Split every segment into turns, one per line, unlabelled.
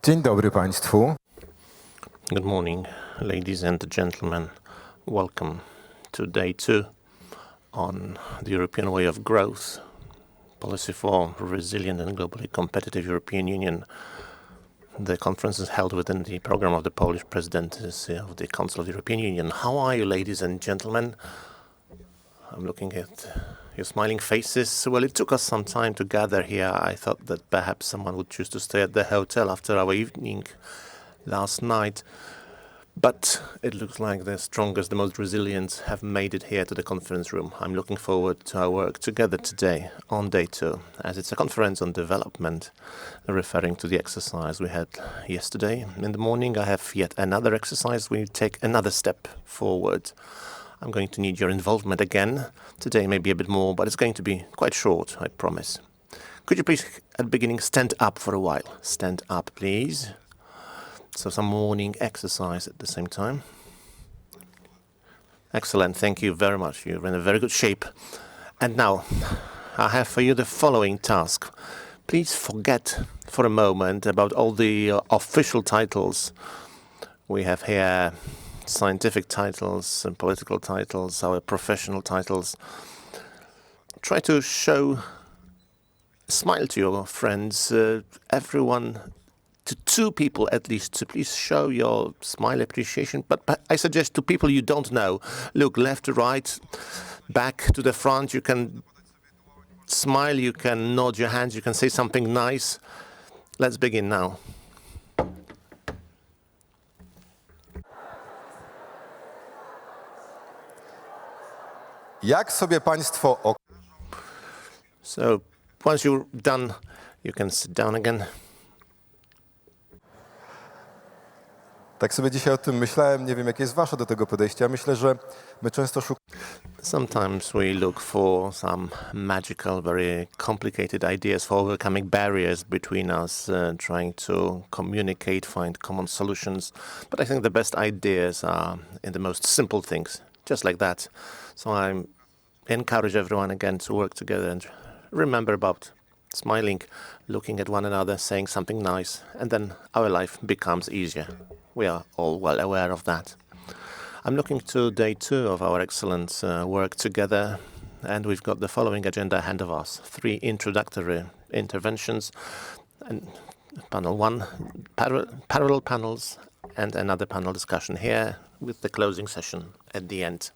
Dzień dobry Państwu.
Good morning, ladies and gentlemen. Welcome to day 2 on the European way of growth, policy for resilient and globally competitive European Union. The conference is held within the program of the Polish presidency of the Council of the European Union. How are you, ladies and gentlemen? I'm looking at your smiling faces. Well, it took us some time to gather here. I thought that perhaps someone would choose to stay at the hotel after our evening last night. But it looks like the strongest, the most resilient have made it here to the conference room. I'm looking forward to our work together today on day 2, as it's a conference on development, referring to the exercise we had yesterday. In the morning, I have yet another exercise. We take another step forward. I'm going to need your involvement again. Today maybe a bit more, but it's going to be quite short, I promise. Could you please, at the beginning, stand up for a while? Stand up, please. So some morning exercise at the same time. Excellent, thank you very much. You're in a very good shape. And now, I have for you the following task. Please forget for a moment about all the official titles we have here. Scientific titles and political titles, our professional titles. Try to show a smile to your friends, everyone, to 2 people at least. So please show your smile appreciation. But I suggest to people you don't know. Look left to right, back to the front. You can smile, you can nod your hands, you can say something nice. Let's begin now.
Jak sobie Państwo...
So, once you're done, you can sit down again.
Tak sobie dzisiaj o tym myślałem, nie wiem jakie jest Wasze do tego podejście. Ja myślę, że my często szukamy...
Sometimes we look for some magical, very complicated ideas for overcoming barriers between us, trying to communicate, find common solutions. But I think the best ideas are in the most simple things, just like that. So I encourage everyone again to work together and remember about smiling, looking at one another, saying something nice, and then our life becomes easier. We are all well aware of that. I'm looking to day 2 of our excellent work together, and we've got the following agenda ahead of us. 3 introductory interventions, and panel 1, parallel panels, and another panel discussion here with the closing session at the end.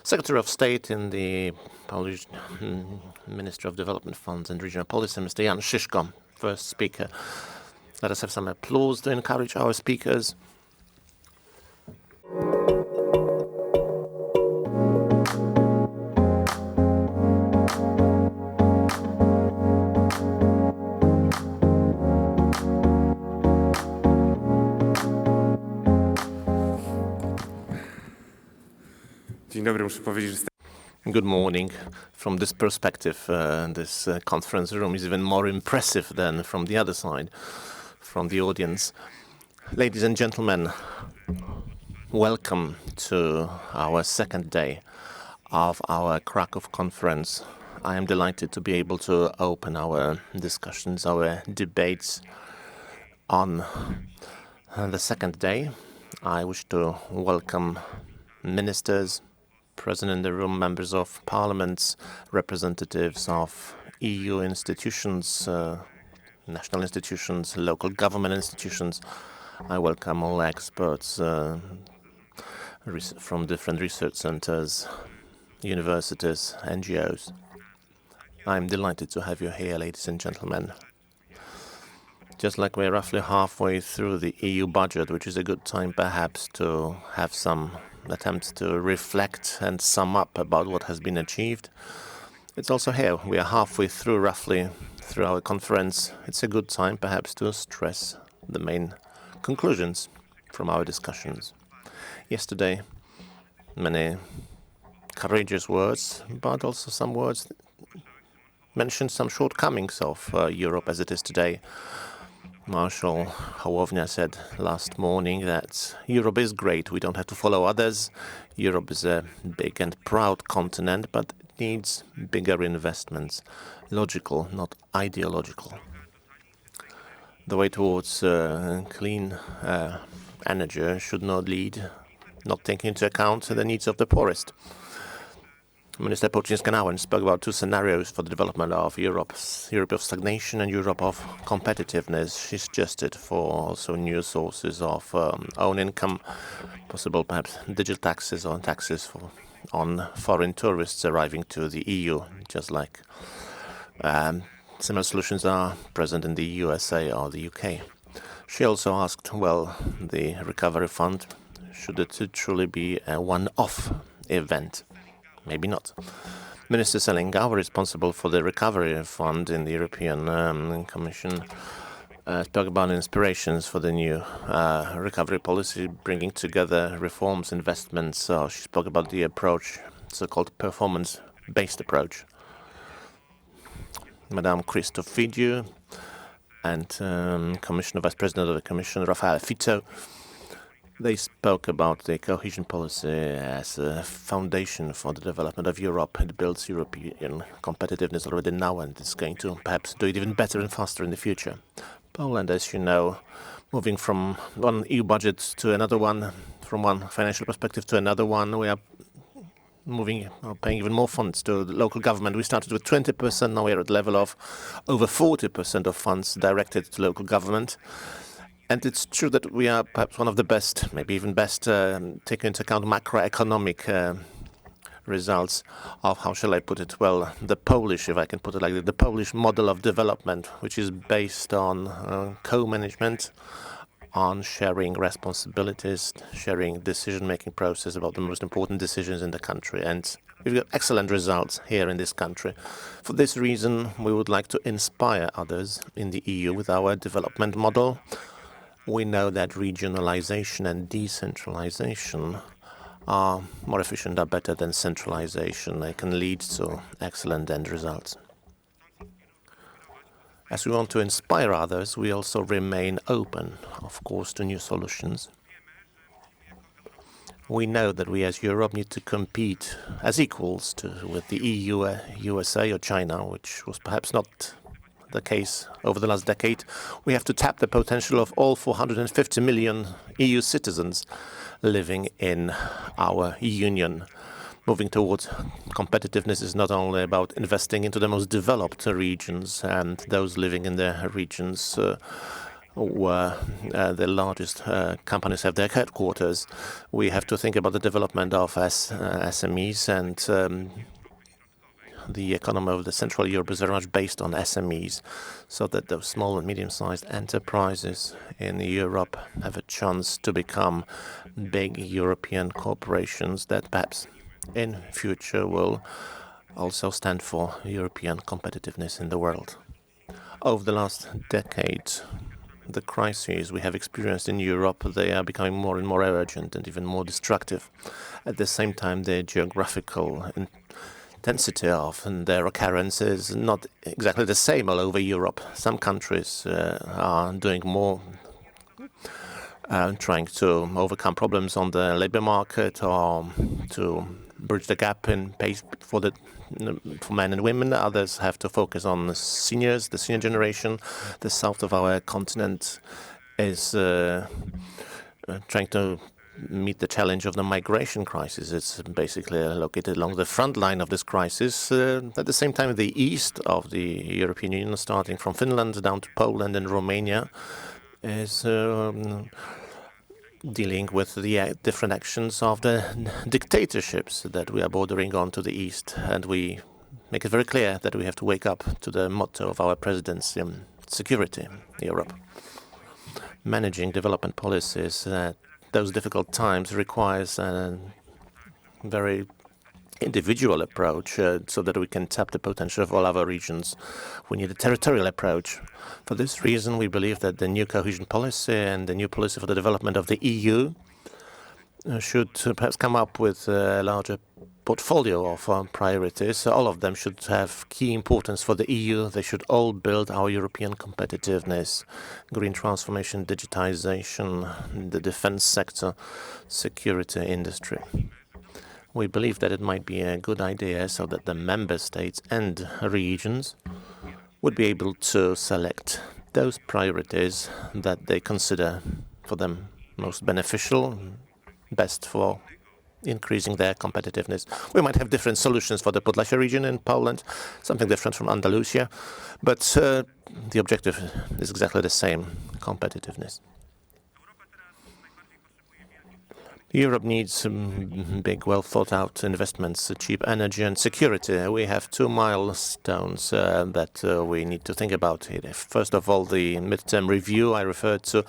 Secretary of State in the Polish Ministry of Development Funds and Regional Policy, Mr. Jan Szyszko, first speaker. Let us have some applause to encourage our speakers.
Dzień dobry, muszę powiedzieć, że...
Good morning. From this perspective, this conference room is even more impressive than from the other side, from the audience. Ladies and gentlemen, welcome to our second day of our Kraków conference. I am delighted to be able to open our discussions, our debates on the second day. I wish to welcome ministers, present in the room, members of parliaments, representatives of EU institutions, national institutions, local government institutions. I welcome all experts from different research centers, universities, NGOs. I'm delighted to have you here, ladies and gentlemen. Just like we're roughly halfway through the EU budget, which is a good time perhaps to have some attempts to reflect and sum up about what has been achieved. It's also here. We are halfway through, roughly, through our conference. It's a good time perhaps to stress the main conclusions from our discussions. Yesterday, many courageous words, but also some words mentioned some shortcomings of Europe as it is today. Marshal Hołownia said last morning that Europe is great. We don't have to follow others. Europe is a big and proud continent, but it needs bigger investments. Logical, not ideological. The way towards clean energy should not lead, not taking into account the needs of the poorest. Minister Pocińska spoke about two scenarios for the development of Europe of stagnation and Europe of competitiveness. She suggested for also new sources of own income, possible perhaps digital taxes or taxes on foreign tourists arriving to the EU, just like similar solutions are present in the USA or the UK. She also asked, well, the recovery fund, should it truly be a one-off event? Maybe not. Minister Selinga, responsible for the recovery fund in the European Commission, spoke about inspirations for the new recovery policy, bringing together reforms, investments. So she spoke about the approach, so-called performance-based approach. Madame Christofidiou and Commissioner Vice President of the Commission, Rafael Fito, they spoke about the cohesion policy as a foundation for the development of Europe. It builds European competitiveness already now, and it's going to perhaps do it even better and faster in the future. Poland, as you know, moving from one EU budget to another one, from one financial perspective to another one, we are moving or paying even more funds to the local government. We started with 20%, now we're at the level of over 40% of funds directed to local government. And it's true that we are perhaps one of the best, maybe even best, taking into account macroeconomic results of, how shall I put it, well, the Polish, if I can put it like that, the Polish model of development, which is based on co-management, on sharing responsibilities, sharing decision-making process about the most important decisions in the country. And we've got excellent results here in this country. For this reason, we would like to inspire others in the EU with our development model. We know that regionalization and decentralization are more efficient, are better than centralization. They can lead to excellent end results. As we want to inspire others, we also remain open, of course, to new solutions. We know that we as Europe need to compete as equals with the EU, USA or China, which was perhaps not the case over the last decade. We have to tap the potential of all 450 million EU citizens living in our union. Moving towards competitiveness is not only about investing into the most developed regions and those living in the regions where the largest companies have their headquarters. We have to think about the development of SMEs, and the economy of the Central Europe is very much based on SMEs, so that those small and medium-sized enterprises in Europe have a chance to become big European corporations that perhaps in future will also stand for European competitiveness in the world. Over the last decade, the crises we have experienced in Europe, they are becoming more and more urgent and even more destructive. At the same time, the geographical intensity of their occurrence is not exactly the same all over Europe. Some countries are doing more, trying to overcome problems on the labor market or to bridge the gap in pay for men and women. Others have to focus on the seniors, the senior generation. The south of our continent is trying to meet the challenge of the migration crisis. It's basically located along the front line of this crisis. At the same time, the east of the European Union, starting from Finland down to Poland and Romania, is dealing with the different actions of the dictatorships that we are bordering on to the east. And we make it very clear that we have to wake up to the motto of our presidency, security in Europe. Managing development policies at those difficult times requires a very individual approach so that we can tap the potential of all our regions. We need a territorial approach. For this reason, we believe that the new cohesion policy and the new policy for the development of the EU should perhaps come up with a larger portfolio of priorities. All of them should have key importance for the EU. They should all build our European competitiveness, green transformation, digitization, the defense sector, security industry. We believe that it might be a good idea so that the member states and regions would be able to select those priorities that they consider for them most beneficial, best for increasing their competitiveness. We might have different solutions for the Podlasia region in Poland, something different from Andalusia, but the objective is exactly the same, competitiveness. Europe needs big, well-thought-out investments, cheap energy and security. We have two milestones that we need to think about here. First of all, the midterm review I referred to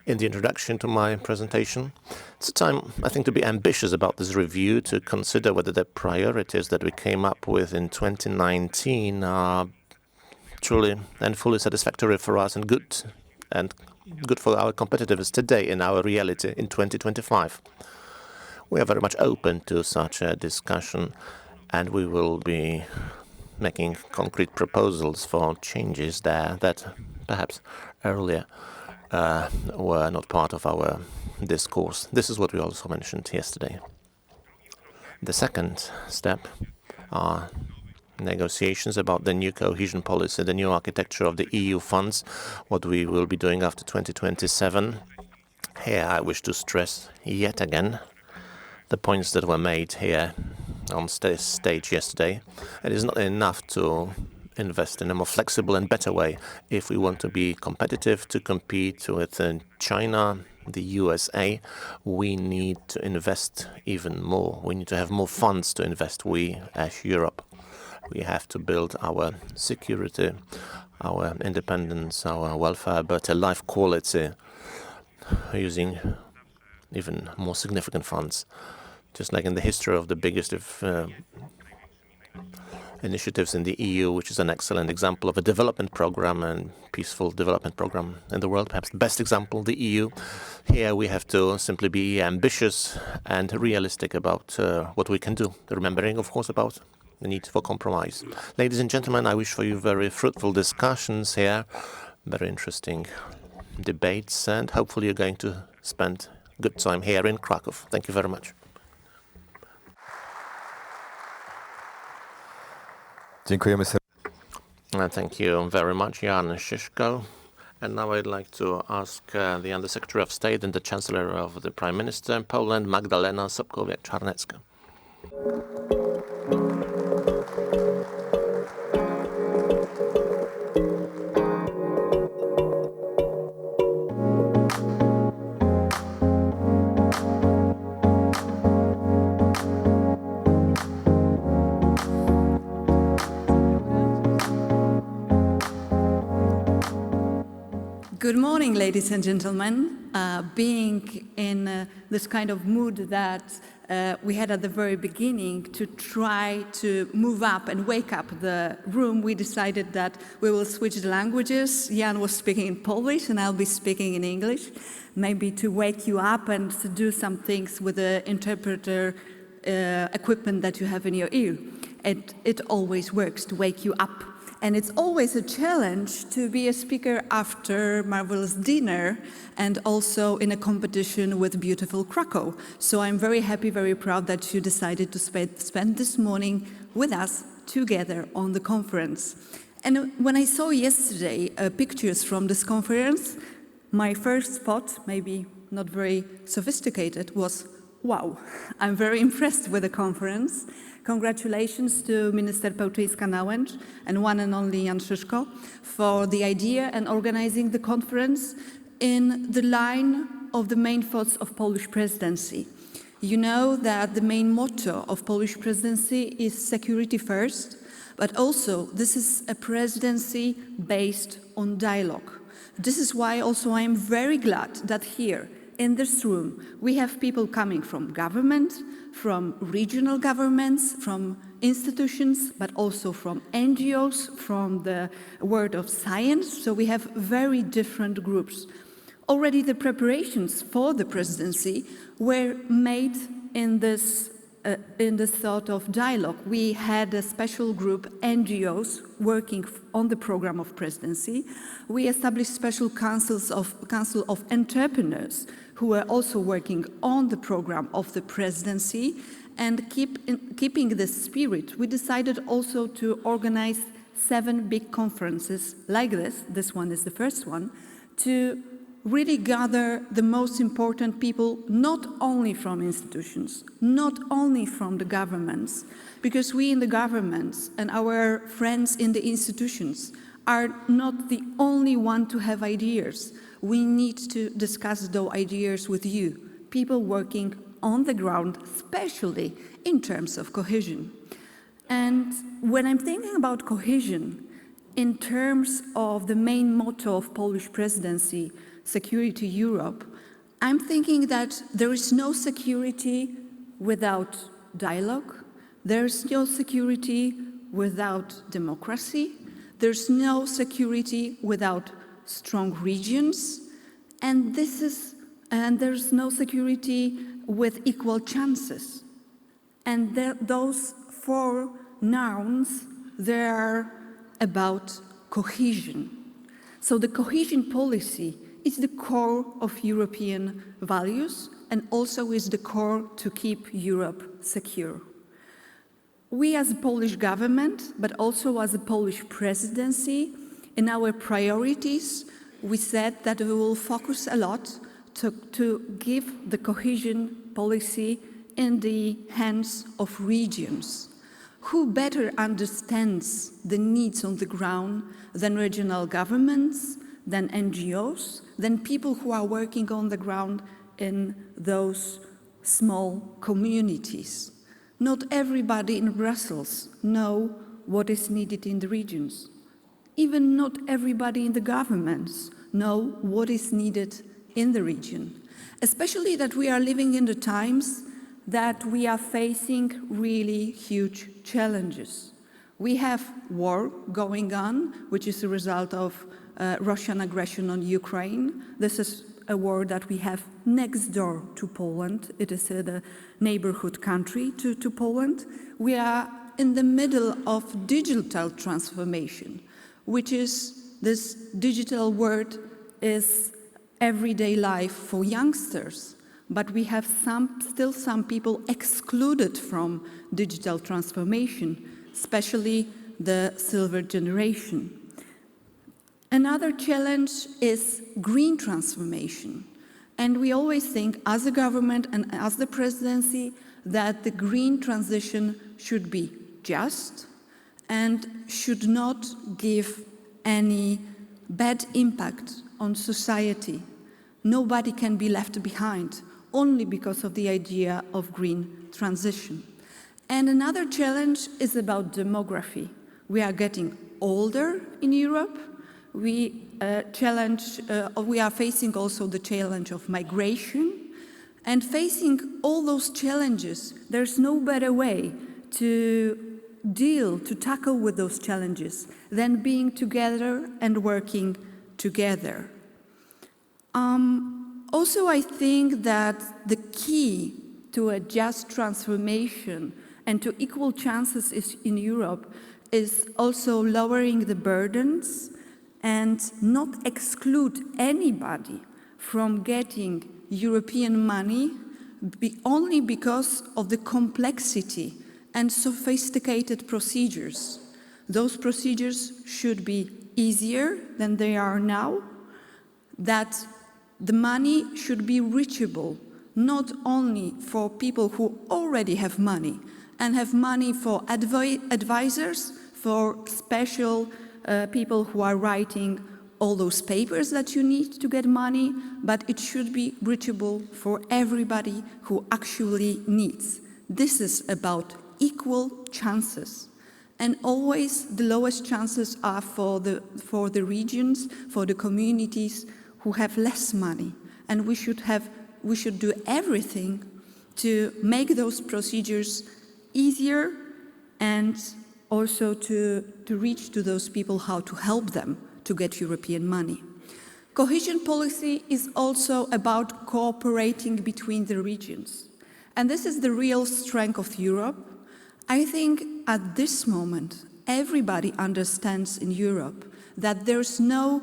in the introduction to my presentation. It's a time, I think, to be ambitious about this review, to consider whether the priorities that we came up with in 2019 are truly and fully satisfactory for us and good for our competitiveness today in our reality in 2025. We are very much open to such a discussion, and we will be making concrete proposals for changes there that perhaps earlier were not part of our discourse. This is what we also mentioned yesterday. The second step are negotiations about the new cohesion policy, the new architecture of the EU funds, what we will be doing after 2027. Here I wish to stress yet again the points that were made here on stage yesterday. It is not enough to invest in a more flexible and better way if we want to be competitive, to compete with China, the USA. We need to invest even more. We need to have more funds to invest, we as Europe. We have to build our security, our independence, our welfare, better life quality, using even more significant funds. Just like in the history of the biggest initiatives in the EU, which is an excellent example of a development program and peaceful development program in the world, perhaps the best example, the EU. Here we have to simply be ambitious and realistic about what we can do, remembering, of course, about the need for compromise. Ladies and gentlemen, I wish for you very fruitful discussions here, very interesting debates, and hopefully you're going to spend good time here in Krakow. Thank you very much.
Dziękujemy serdecznie.
Thank you very much, Jan Szyszko. And now I'd like to ask the Undersecretary of State and the Chancellery of the Prime Minister in Poland, Magdalena Sobkowiak-Czarnecka.
Good morning, ladies and gentlemen. Being in this kind of mood that we had at the very beginning to try to move up and wake up the room, we decided that we will switch the languages. Jan was speaking in Polish and I'll be speaking in English, maybe to wake you up and to do some things with the interpreter equipment that you have in your ear. It always works to wake you up. And it's always a challenge to be a speaker after marvelous dinner and also in a competition with beautiful Krakow. So I'm very happy, very proud that you decided to spend this morning with us together on the conference. And when I saw yesterday pictures from this conference, my first thought, maybe not very sophisticated, was, wow, I'm very impressed with the conference. Congratulations to Minister Pełczyńska-Nałęcz and one and only Jan Szyszko for the idea and organizing the conference in the line of the main thoughts of Polish presidency. You know that the main motto of Polish presidency is security first, but also this is a presidency based on dialogue. This is why also I am very glad that here in this room we have people coming from government, from regional governments, from institutions, but also from NGOs, from the world of science. So we have very different groups. Already the preparations for the presidency were made in this sort of dialogue. We had a special group, NGOs, working on the program of presidency. We established special council of entrepreneurs who were also working on the program of the presidency. And keeping the spirit, we decided also to organize 7 big conferences like this one is the first one, to really gather the most important people, not only from institutions, not only from the governments, because we in the governments and our friends in the institutions are not the only one to have ideas. We need to discuss those ideas with you, people working on the ground, especially in terms of cohesion. And when I'm thinking about cohesion, in terms of the main motto of Polish presidency, Security Europe, I'm thinking that there is no security without dialogue, there is no security without democracy, there's no security without strong regions, and there's no security with equal chances. And those 4 nouns, they are about cohesion. So the cohesion policy is the core of European values and also is the core to keep Europe secure. We as a Polish government, but also as a Polish presidency, in our priorities, we said that we will focus a lot to give the cohesion policy in the hands of regions. Who better understands the needs on the ground than regional governments, than NGOs, than people who are working on the ground in those small communities? Not everybody in Brussels knows what is needed in the regions. Even not everybody in the governments know what is needed in the region. Especially that we are living in the times that we are facing really huge challenges. We have war going on, which is a result of Russian aggression on Ukraine. This is a war that we have next door to Poland. It is a neighborhood country to Poland. We are in the middle of digital transformation, which is this digital world is everyday life for youngsters. But we have still some people excluded from digital transformation, especially the silver generation. Another challenge is green transformation. And we always think, as a government and as the presidency, that the green transition should be just and should not give any bad impact on society. Nobody can be left behind, only because of the idea of green transition. And another challenge is about demography. We are getting older in Europe. We are facing also the challenge of migration. And facing all those challenges, there's no better way to tackle with those challenges than being together and working together. Also, I think that the key to a just transformation and to equal chances in Europe is also lowering the burdens and not exclude anybody from getting European money only because of the complexity and sophisticated procedures. Those procedures should be easier than they are now, that the money should be reachable, not only for people who already have money, and have money for advisors, for special people who are writing all those papers that you need to get money, but it should be reachable for everybody who actually needs. This is about equal chances. And always the lowest chances are for the regions, for the communities who have less money. And we should do everything to make those procedures easier and also to reach to those people how to help them to get European money. Cohesion policy is also about cooperating between the regions. And this is the real strength of Europe. I think at this moment, everybody understands in Europe that there's no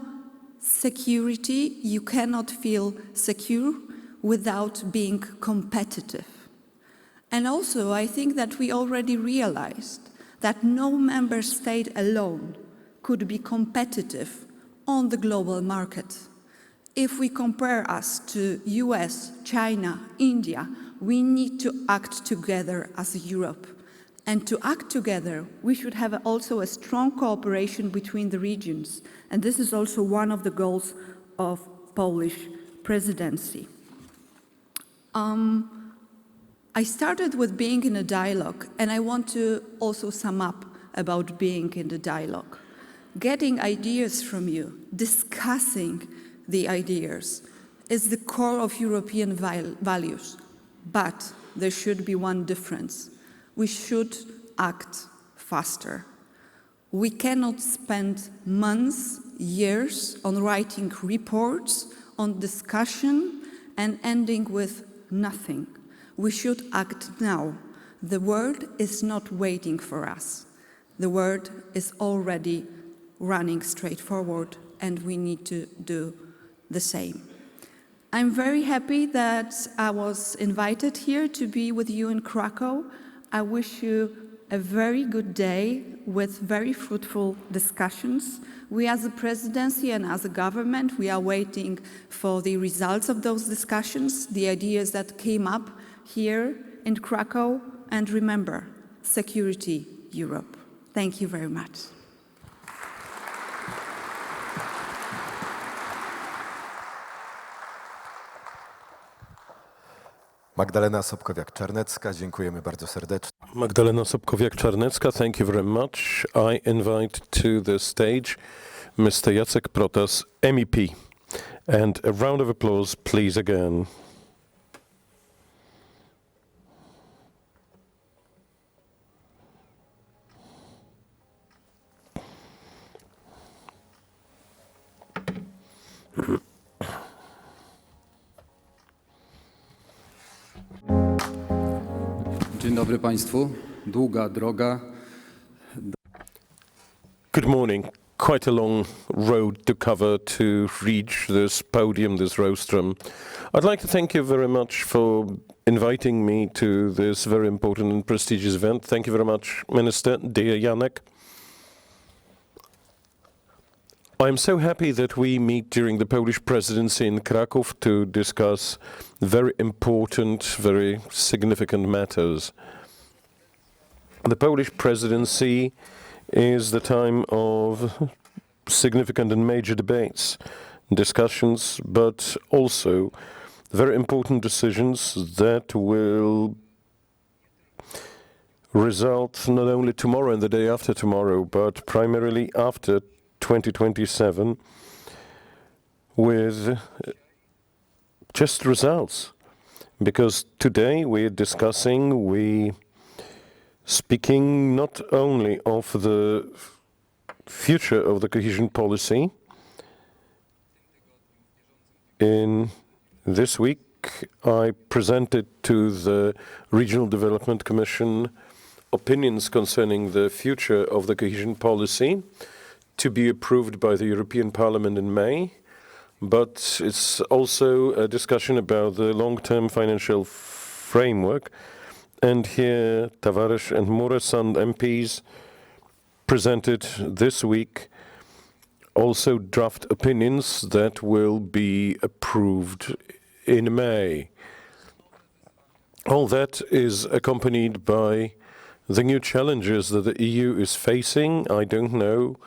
security, you cannot feel secure without being competitive. And also, I think that we already realized that no member state alone could be competitive on the global market. If we compare us to US, China, India, we need to act together as Europe. And to act together, we should have also a strong cooperation between the regions. And this is also one of the goals of Polish presidency. I started with being in a dialogue, and I want to also sum up about being in the dialogue. Getting ideas from you, discussing the ideas, is the core of European values. But there should be one difference. We should act faster. We cannot spend months, years on writing reports, on discussion, and ending with nothing. We should act now. The world is not waiting for us. The world is already running straight forward, and we need to do the same. I'm very happy that I was invited here to be with you in Krakow. I wish you a very good day with very fruitful discussions. We as a presidency and as a government, we are waiting for the results of those discussions, the ideas that came up here in Krakow, and remember, security Europe. Thank you very much.
Magdalena Sobkowiak-Czarnecka, dziękujemy bardzo serdecznie.
Magdalena Sobkowiak-Czarnecka, thank you very much. I invite to the stage Mr. Jacek Protas, MEP. And a round of applause, please, again.
Dzień dobry Państwu. Długa droga.
Good morning. Quite a long road to cover to reach this podium, this rostrum. I'd like to thank you very much for inviting me to this very important and prestigious event. Thank you very much, Minister, dear Janek. I'm so happy that we meet during the Polish presidency in Kraków to discuss very important, very significant matters. The Polish presidency is the time of significant and major debates, discussions, but also very important decisions that will result not only tomorrow and the day after tomorrow, but primarily after 2027 with just results. Because today we're speaking not only of the future of the cohesion policy. In this week, I presented to the Regional Development Commission opinions concerning the future of the cohesion policy to be approved by the European Parliament in May. But it's also a discussion about the long-term financial framework. And here, Tavares and Muresan MPs presented this week also draft opinions that will be approved in May. All that is accompanied by the new challenges that the EU is facing. I don't know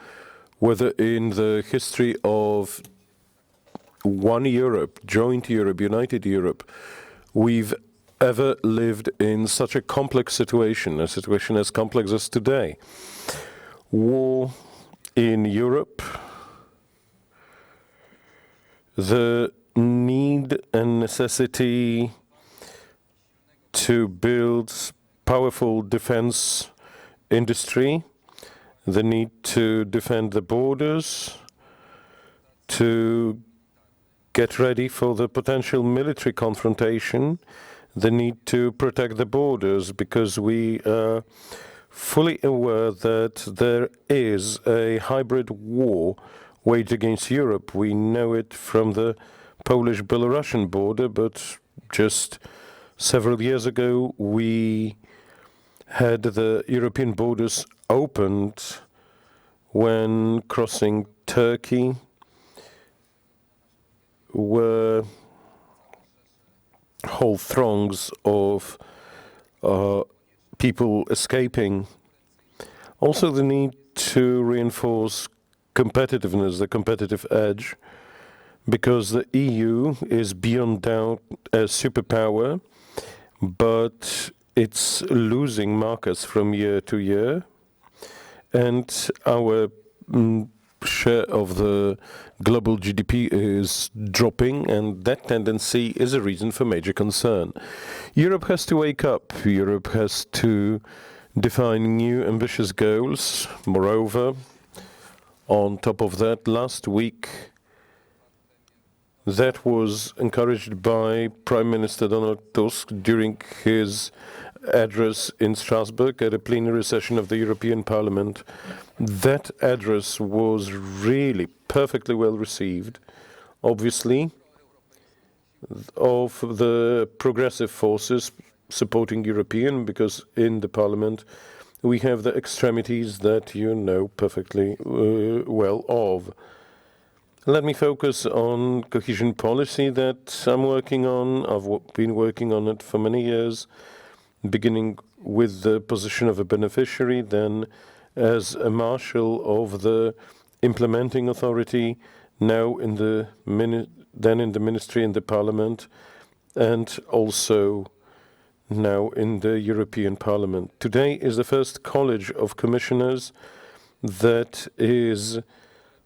whether in the history of one Europe, joint Europe, united Europe, we've ever lived in such a complex situation, a situation as complex as today. War in Europe, the need and necessity to build powerful defense industry, the need to defend the borders, to get ready for the potential military confrontation, the need to protect the borders, because we are fully aware that there is a hybrid war waged against Europe. We know it from the Polish-Belarusian border, but just several years ago we had the European borders opened when crossing Turkey were whole throngs of people escaping. Also, the need to reinforce competitiveness, the competitive edge, because the EU is beyond doubt a superpower, but it's losing markets from year to year, and our share of the global GDP is dropping, and that tendency is a reason for major concern. Europe has to wake up. Europe has to define new ambitious goals. Moreover, on top of that, last week, that was encouraged by Prime Minister Donald Tusk during his address in Strasbourg at a plenary session of the European Parliament. That address was really perfectly well received, obviously, of the progressive forces supporting European, because in the Parliament we have the extremities that you know perfectly well of. Let me focus on cohesion policy that I'm working on. I've been working on it for many years, beginning with the position of a beneficiary, then as a marshal of the implementing authority, now in the then in the ministry in the Parliament, and also now in the European Parliament. Today is the first college of commissioners that is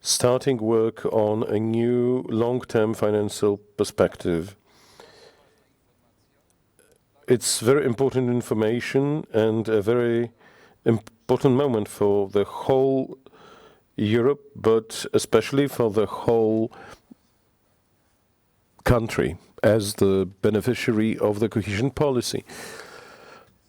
starting work on a new long-term financial perspective. It's very important information and a very important moment for the whole Europe, but especially for the whole country as the beneficiary of the cohesion policy.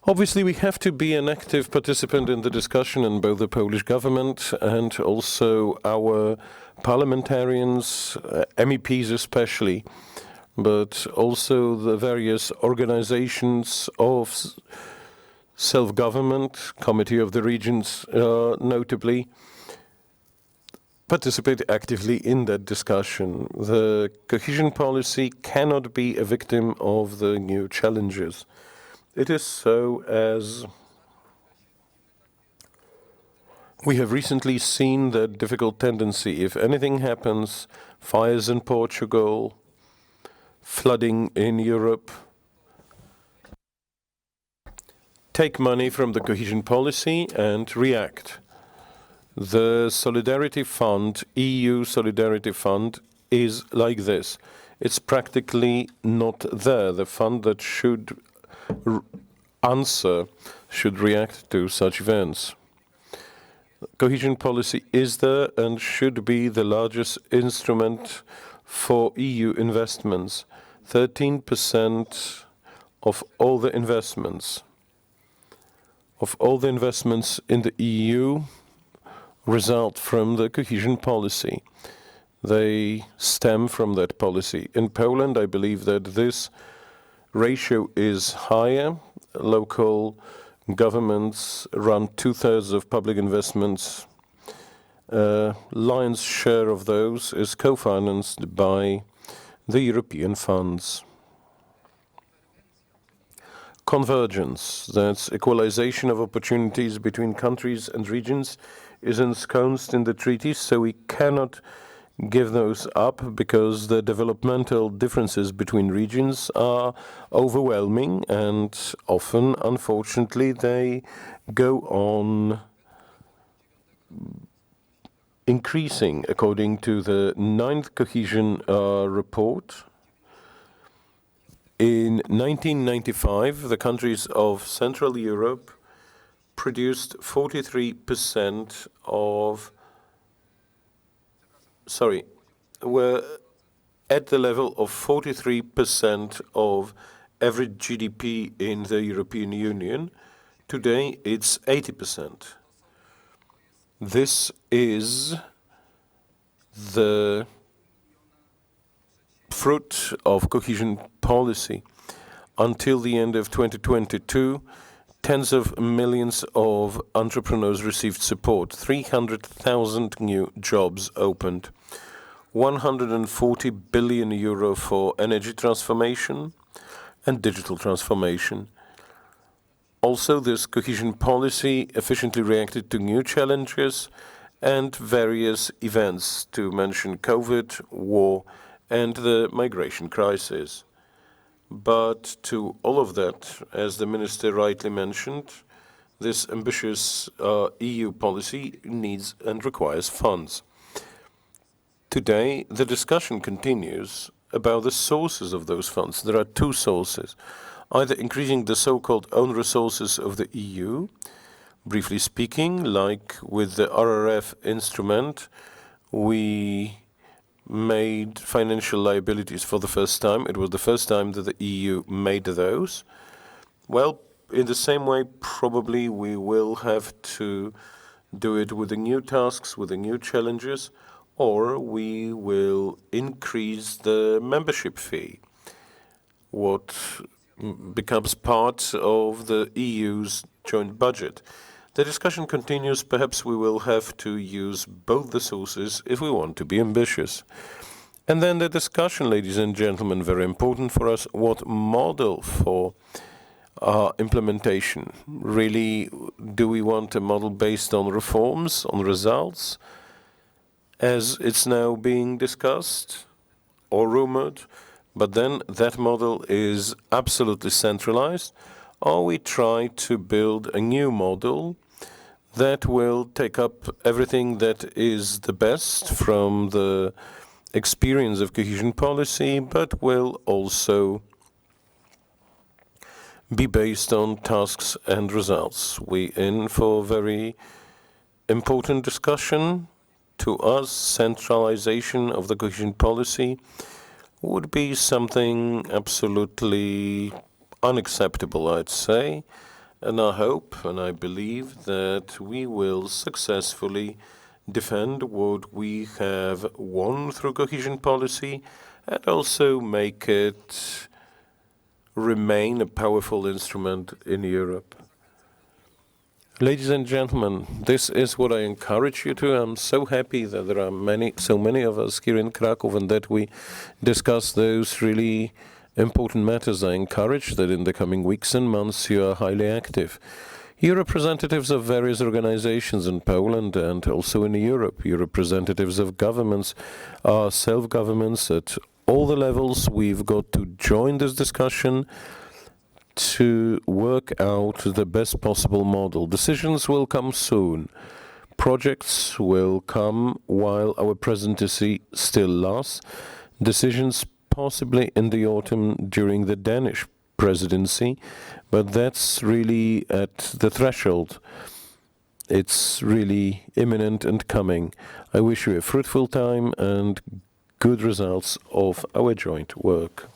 Obviously, we have to be an active participant in the discussion in both the Polish government and also our parliamentarians, MEPs especially, but also the various organizations of self-government, Committee of the Regions notably, participate actively in that discussion. The cohesion policy cannot be a victim of the new challenges. It is so as we have recently seen the difficult tendency. If anything happens, fires in Portugal, flooding in Europe, take money from the cohesion policy and react. The Solidarity Fund, EU Solidarity Fund, is like this. It's practically not there. The fund that should should react to such events. Cohesion policy is there and should be the largest instrument for EU investments. 13% of all the investments in the EU result from the cohesion policy. They stem from that policy. In Poland, I believe that this ratio is higher. Local governments run 2/3 of public investments. Lion's share of those is co-financed by the European funds. Convergence, that's equalization of opportunities between countries and regions, is ensconced in the treaties, so we cannot give those up because the developmental differences between regions are overwhelming, and often, unfortunately, they go on increasing. According to the 9th cohesion report, in 1995, the countries of Central Europe produced 43% were at the level of 43% of average GDP in the European Union. Today, it's 80%. This is the fruit of cohesion policy. Until the end of 2022, Tens of millions of entrepreneurs received support, 300,000 new jobs opened, 140 billion euro for energy transformation and digital transformation. Also, this cohesion policy efficiently reacted to new challenges and various events, to mention COVID, war, and the migration crisis. But to all of that, as the minister rightly mentioned, this ambitious EU policy needs and requires funds. Today, the discussion continues about the sources of those funds. There are two sources, either increasing the so-called own resources of the EU, briefly speaking, like with the RRF instrument, we made financial liabilities for the first time. It was the first time that the EU made those. Well, in the same way, probably we will have to do it with the new tasks, with the new challenges, or we will increase the membership fee, what becomes part of the EU's joint budget. The discussion continues. Perhaps we will have to use both the sources if we want to be ambitious. And then the discussion, ladies and gentlemen, very important for us, what model for implementation? Really, do we want a model based on reforms, on results, as it's now being discussed or rumored, but then that model is absolutely centralized, or we try to build a new model that will take up everything that is the best from the experience of cohesion policy, but will also be based on tasks and results. We in for very important discussion. To us, centralization of the cohesion policy would be something absolutely unacceptable, I'd say. And I hope and I believe that we will successfully defend what we have won through cohesion policy and also make it remain a powerful instrument in Europe. Ladies and gentlemen, this is what I encourage you to. I'm so happy that there are so many of us here in Kraków and that we discuss those really important matters. I encourage that in the coming weeks and months you are highly active. You're representatives of various organizations in Poland and also in Europe. You're representatives of governments, self-governments at all the levels. We've got to join this discussion to work out the best possible model. Decisions will come soon. Projects will come while our presidency still lasts. Decisions possibly in the autumn during the Danish presidency, but that's really at the threshold. It's really imminent and coming. I wish you a fruitful time and good results of our joint work.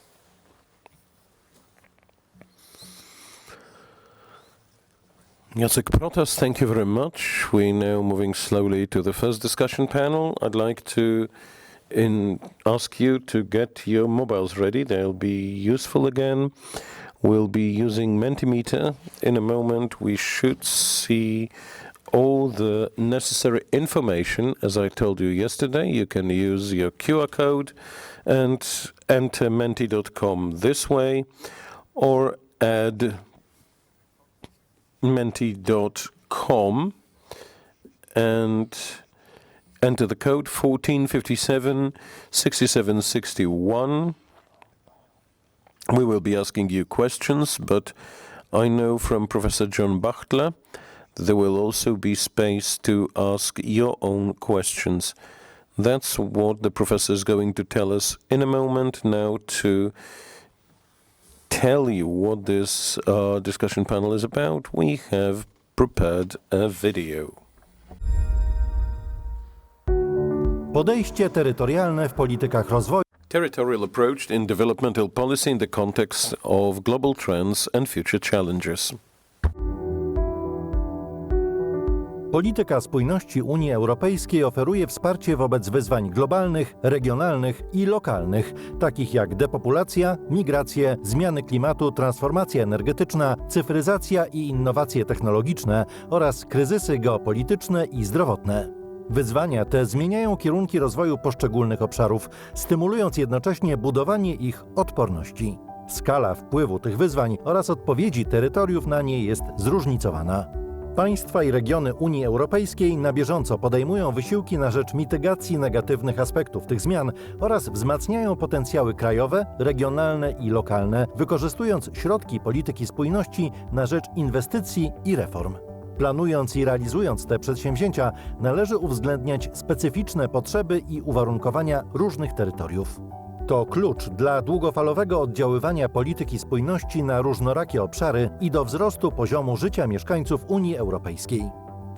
Jacek Protas, thank you very much. We're now moving slowly to the first discussion panel. I'd like to ask you to get your mobiles ready. They'll be useful again. We'll be using Mentimeter. In a moment, we should see all the necessary information. As I told you yesterday, you can use your QR code and enter menti.com this way, or add menti.com and enter the code 1457 6761. We will be asking you questions, but I know from Professor John Bachtler there will also be space to ask your own questions. That's what the professor is going to tell us in a moment. Now, to tell you what this discussion panel is about, we have prepared a video.
Podejście terytorialne w politykach rozwoju.
Territorial approach in developmental policy in the context of global trends and future challenges.
Polityka spójności Unii Europejskiej oferuje wsparcie wobec wyzwań globalnych, regionalnych i lokalnych, takich jak depopulacja, migracje, zmiany klimatu, transformacja energetyczna, cyfryzacja i innowacje technologiczne oraz kryzysy geopolityczne i zdrowotne. Wyzwania te zmieniają kierunki rozwoju poszczególnych obszarów, stymulując jednocześnie budowanie ich odporności. Skala wpływu tych wyzwań oraz odpowiedzi terytoriów na nie jest zróżnicowana. Państwa i regiony Unii Europejskiej na bieżąco podejmują wysiłki na rzecz mitygacji negatywnych aspektów tych zmian oraz wzmacniają potencjały krajowe, regionalne i lokalne, wykorzystując środki polityki spójności na rzecz inwestycji i reform. Planując i realizując te przedsięwzięcia, należy uwzględniać specyficzne potrzeby i uwarunkowania różnych terytoriów. To klucz dla długofalowego oddziaływania polityki spójności na różnorakie obszary i do wzrostu poziomu życia mieszkańców Unii Europejskiej.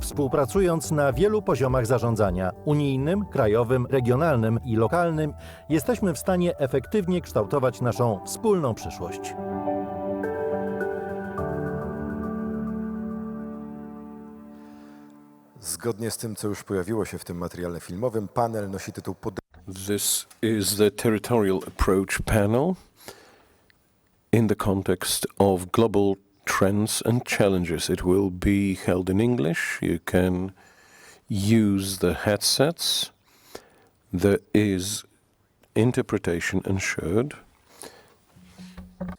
Współpracując na wielu poziomach zarządzania unijnym, krajowym, regionalnym i lokalnym, jesteśmy w stanie efektywnie kształtować naszą wspólną przyszłość.
Zgodnie z tym, co już pojawiło się w tym materiale filmowym, panel nosi tytuł
This is the Territorial Approach panel in the context of global trends and challenges. It will be held in English. You can use the headsets. There is interpretation ensured.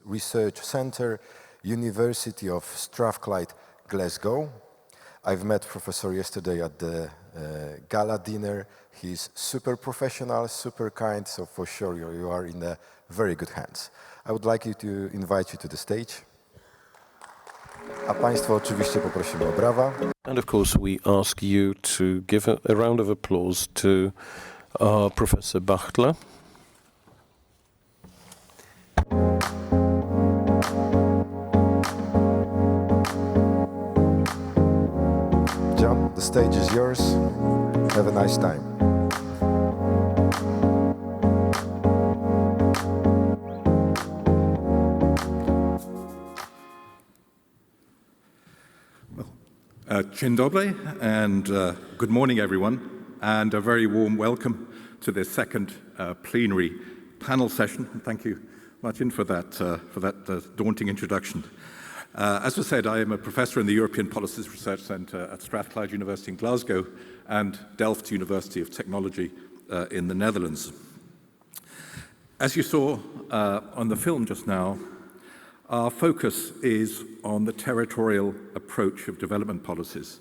Research Center, University of Strathclyde, Glasgow. I've met Professor yesterday at the gala dinner. He's super professional, super kind, so for sure you are in very good hands. I would like to invite you to the stage. A Państwa oczywiście poprosimy o brawa.
And of course we ask you to give a round of applause to Professor Bachtler.
John, the stage is yours. Have a nice time.
Dzień dobry and good morning everyone, and a very warm welcome to this second plenary panel session. Thank you, Martin, for that daunting introduction. As was said, I am a professor in the European Policies Research Centre at Strathclyde University in Glasgow and Delft University of Technology in the Netherlands. As you saw on the film just now, our focus is on the territorial approach of development policies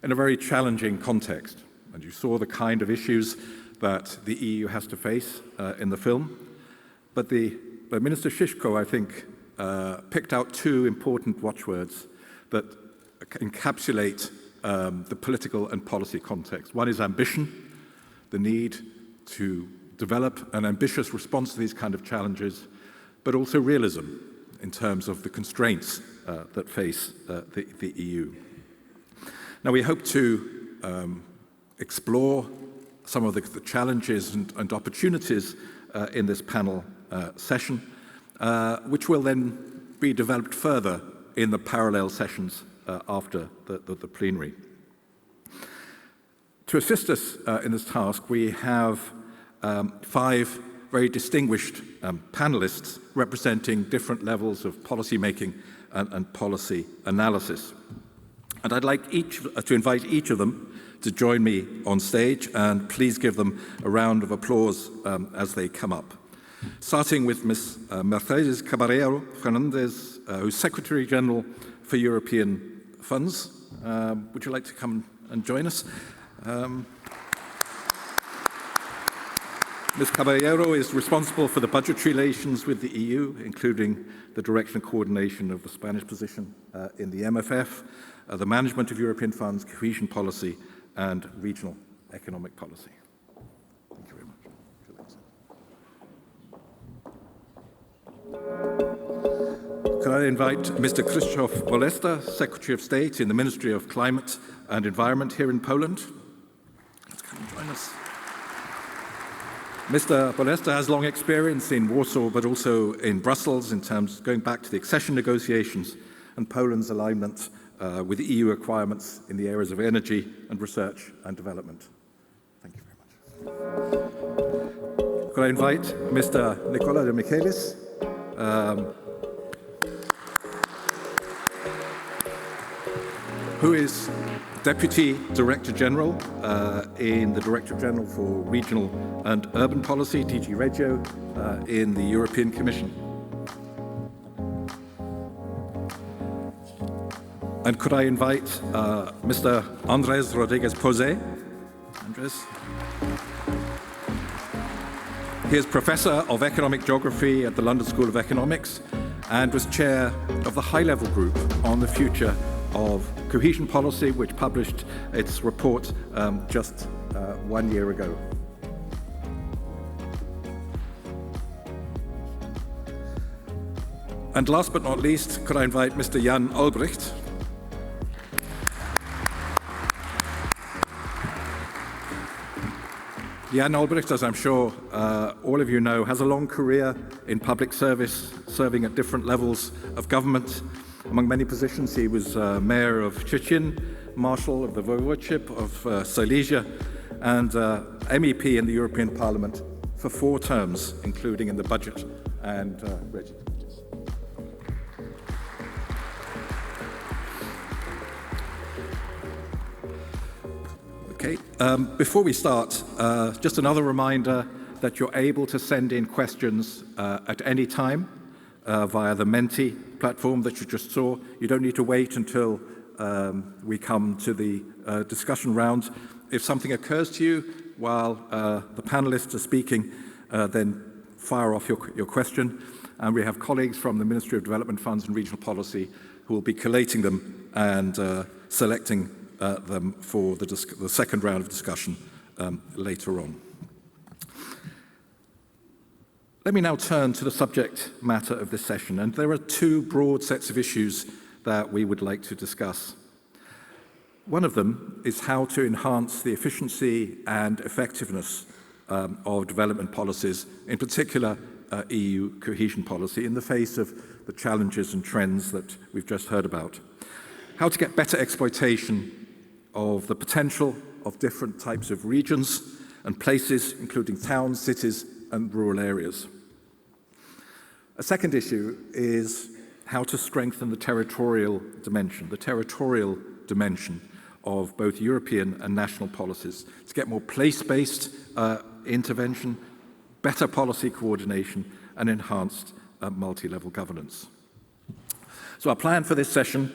in a very challenging context. And you saw the kind of issues that the EU has to face in the film. But Minister Shishko, I think, picked out two important watchwords that encapsulate the political and policy context. One is ambition, the need to develop an ambitious response to these kind of challenges, but also realism in terms of the constraints that face the EU. Now, we hope to explore some of the challenges and opportunities in this panel session, which will then be developed further in the parallel sessions after the plenary. To assist us in this task, we have 5 very distinguished panelists representing different levels of policy making and policy analysis. And I'd like to invite each of them to join me on stage, and please give them a round of applause as they come up. Starting with Ms. Mercedes Caballero Fernandez, who's Secretary General for European Funds. Would you like to come and join us? Ms. Caballero is responsible for the budgetary relations with the EU, including the direction and coordination of the Spanish position in the MFF, the management of European funds, cohesion policy, and regional economic policy. Thank you very much. Could I invite Mr. Krzysztof Bolesta, Secretary of State in the Ministry of Climate and Environment here in Poland? Let's come and join us. Mr. Bolesta has long experience in Warsaw, but also in Brussels in terms going back to the accession negotiations and Poland's alignment with EU requirements in the areas of energy and research and development. Thank you very much. Could I invite Mr. Nicola de Michaelis, who is Deputy Director General in the Directorate General for Regional and Urban Policy, DG Regio, in the European Commission. And could I invite Mr. Andrés Rodríguez Posé? Andrés. He is Professor of Economic Geography at the London School of Economics and was chair of the high-level group on the future of cohesion policy, which published its report just 1 year ago. And last but not least, could I invite Mr. Jan Olbrecht? Jan Olbrecht, as I'm sure all of you know, has a long career in public service, serving at different levels of government. Among many positions, he was Mayor of Szczecin, Marshal of the Voivodeship of Silesia, and MEP in the European Parliament for 4 terms, including in the budget and Reggie. Okay, before we start, just another reminder that you're able to send in questions at any time via the Menti platform that you just saw. You don't need to wait until we come to the discussion round. If something occurs to you while the panelists are speaking, then fire off your question. And we have colleagues from the Ministry of Development Funds and Regional Policy who will be collating them and selecting them for the second round of discussion later on. Let me now turn to the subject matter of this session, and there are 2 broad sets of issues that we would like to discuss. One of them is how to enhance the efficiency and effectiveness of development policies, in particular EU cohesion policy, in the face of the challenges and trends that we've just heard about. How to get better exploitation of the potential of different types of regions and places, including towns, cities, and rural areas. A second issue is how to strengthen the territorial dimension of both European and national policies, to get more place-based intervention, better policy coordination, and enhanced multi-level governance. So our plan for this session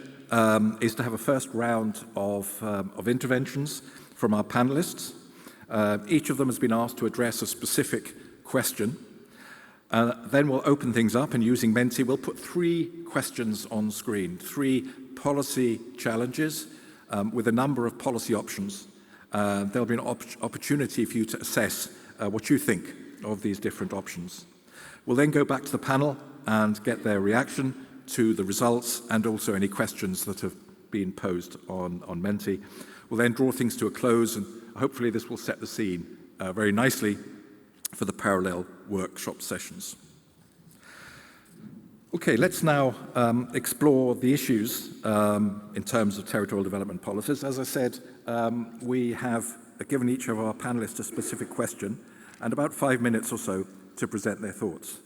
is to have a first round of interventions from our panelists. Each of them has been asked to address a specific question. Then we'll open things up, and using Menti, we'll put 3 questions on screen, 3 policy challenges with a number of policy options. There'll be an opportunity for you to assess what you think of these different options. We'll then go back to the panel and get their reaction to the results and also any questions that have been posed on Menti. We'll then draw things to a close, and hopefully this will set the scene very nicely for the parallel workshop sessions. Okay, let's now explore the issues in terms of territorial development policies. As I said, we have given each of our panelists a specific question and about 5 minutes or so to present their thoughts.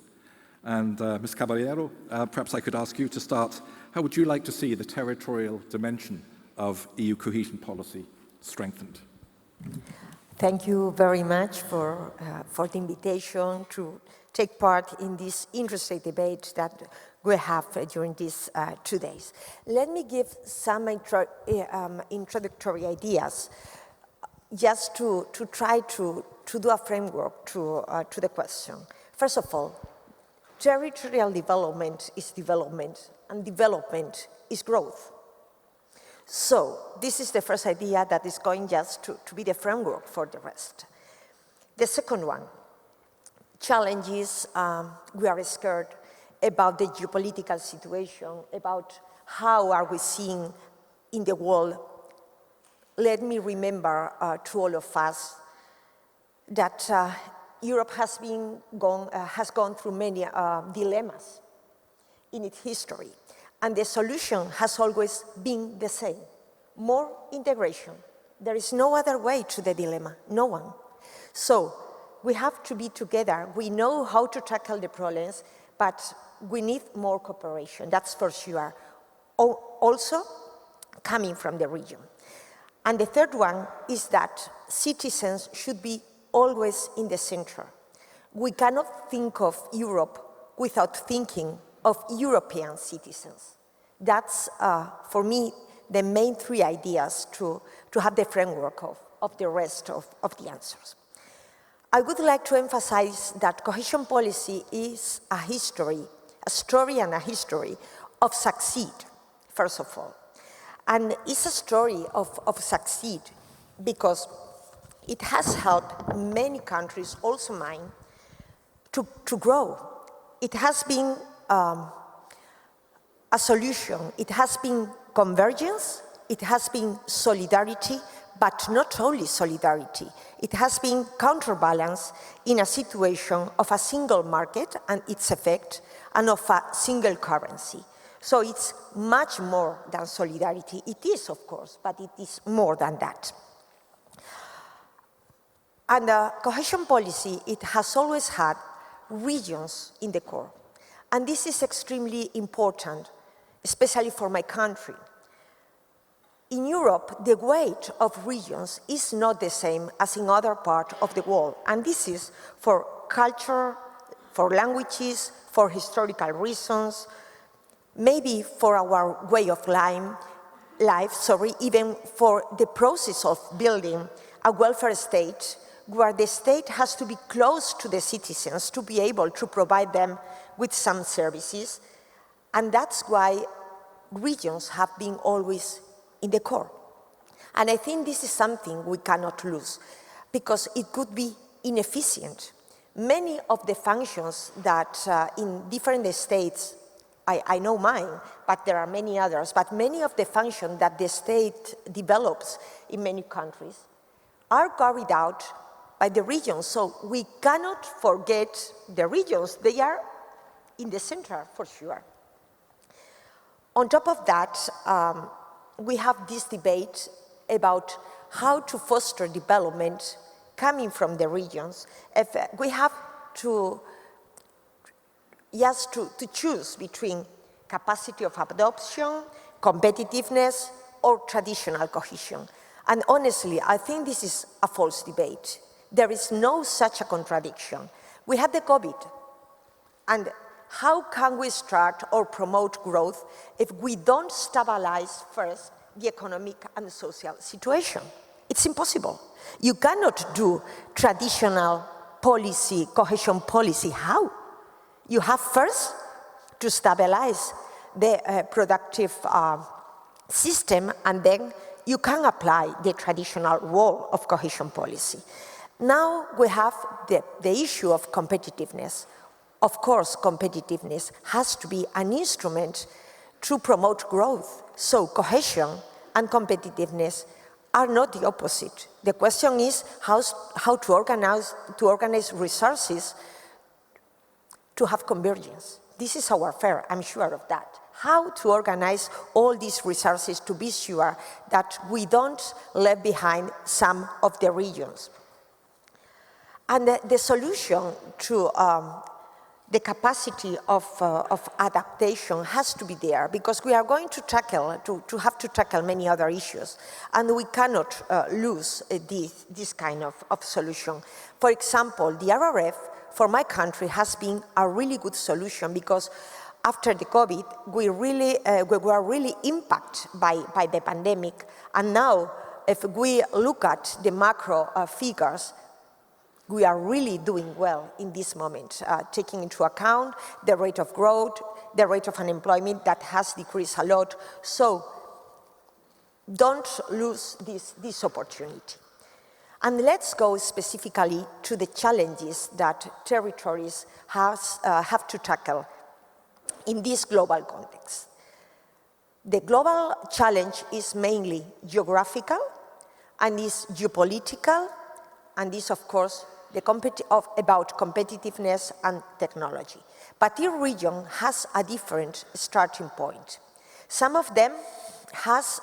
And Ms. Caballero, perhaps I could ask you to start. How would you like to see the territorial dimension of EU cohesion policy strengthened?
Thank you very much for the invitation to take part in this interesting debate that we have during these 2 days. Let me give some introductory ideas just to try to do a framework to the question. First of all, territorial development is development, and development is growth. So this is the first idea that is going just to be the framework for the rest. The second one, challenges, we are scared about the geopolitical situation, about how are we seeing in the world. Let me remember to all of us that Europe has gone through many dilemmas in its history. And the solution has always been the same: more integration. There is no other way to the dilemma, no one. So we have to be together. We know how to tackle the problems, but we need more cooperation, that's for sure. Also coming from the region. And the third one is that citizens should be always in the center. We cannot think of Europe without thinking of European citizens. That's, for me, the main three ideas to have the framework of the rest of the answers. I would like to emphasize that cohesion policy is a story and a history of succeed, first of all. And it's a story of succeed because it has helped many countries, also mine, to grow. It has been a solution. It has been convergence, it has been solidarity, but not only solidarity. It has been counterbalance in a situation of a single market and its effect, and of a single currency. So it's much more than solidarity. It is, of course, but it is more than that. And cohesion policy, it has always had regions in the core. And this is extremely important, especially for my country. In Europe, the weight of regions is not the same as in other parts of the world. And this is for culture, for languages, for historical reasons, maybe for our way of life, even for the process of building a welfare state where the state has to be close to the citizens to be able to provide them with some services. And that's why regions have been always in the core. And I think this is something we cannot lose because it could be inefficient. Many of the functions that in different states, I know mine, but there are many others, but many of the functions that the state develops in many countries are carried out by the regions. So we cannot forget the regions. They are in the center for sure. On top of that, we have this debate about how to foster development coming from the regions. If we have to choose between capacity of adoption, competitiveness, or traditional cohesion. And honestly, I think this is a false debate. There is no such a contradiction. We had the COVID, and how can we start or promote growth if we don't stabilize first the economic and social situation? It's impossible. You cannot do traditional policy, cohesion policy. How? You have first to stabilize the productive system, and then you can apply the traditional role of cohesion policy. Now we have the issue of competitiveness. Of course, competitiveness has to be an instrument to promote growth. So cohesion and competitiveness are not the opposite. The question is how to organize resources to have convergence. This is our affair, I'm sure of that. How to organize all these resources to be sure that we don't leave behind some of the regions. And the solution to the capacity of adaptation has to be there because we are going to have to tackle many other issues, and we cannot lose this kind of solution. For example, the RRF for my country has been a really good solution because after the COVID, we were really impacted by the pandemic, and now if we look at the macro figures, we are really doing well in this moment, taking into account the rate of growth, the rate of unemployment that has decreased a lot. So don't lose this opportunity. And let's go specifically to the challenges that territories have to tackle in this global context. The global challenge is mainly geographical and is geopolitical, and is, of course, about competitiveness and technology. But each region has a different starting point. Some of them has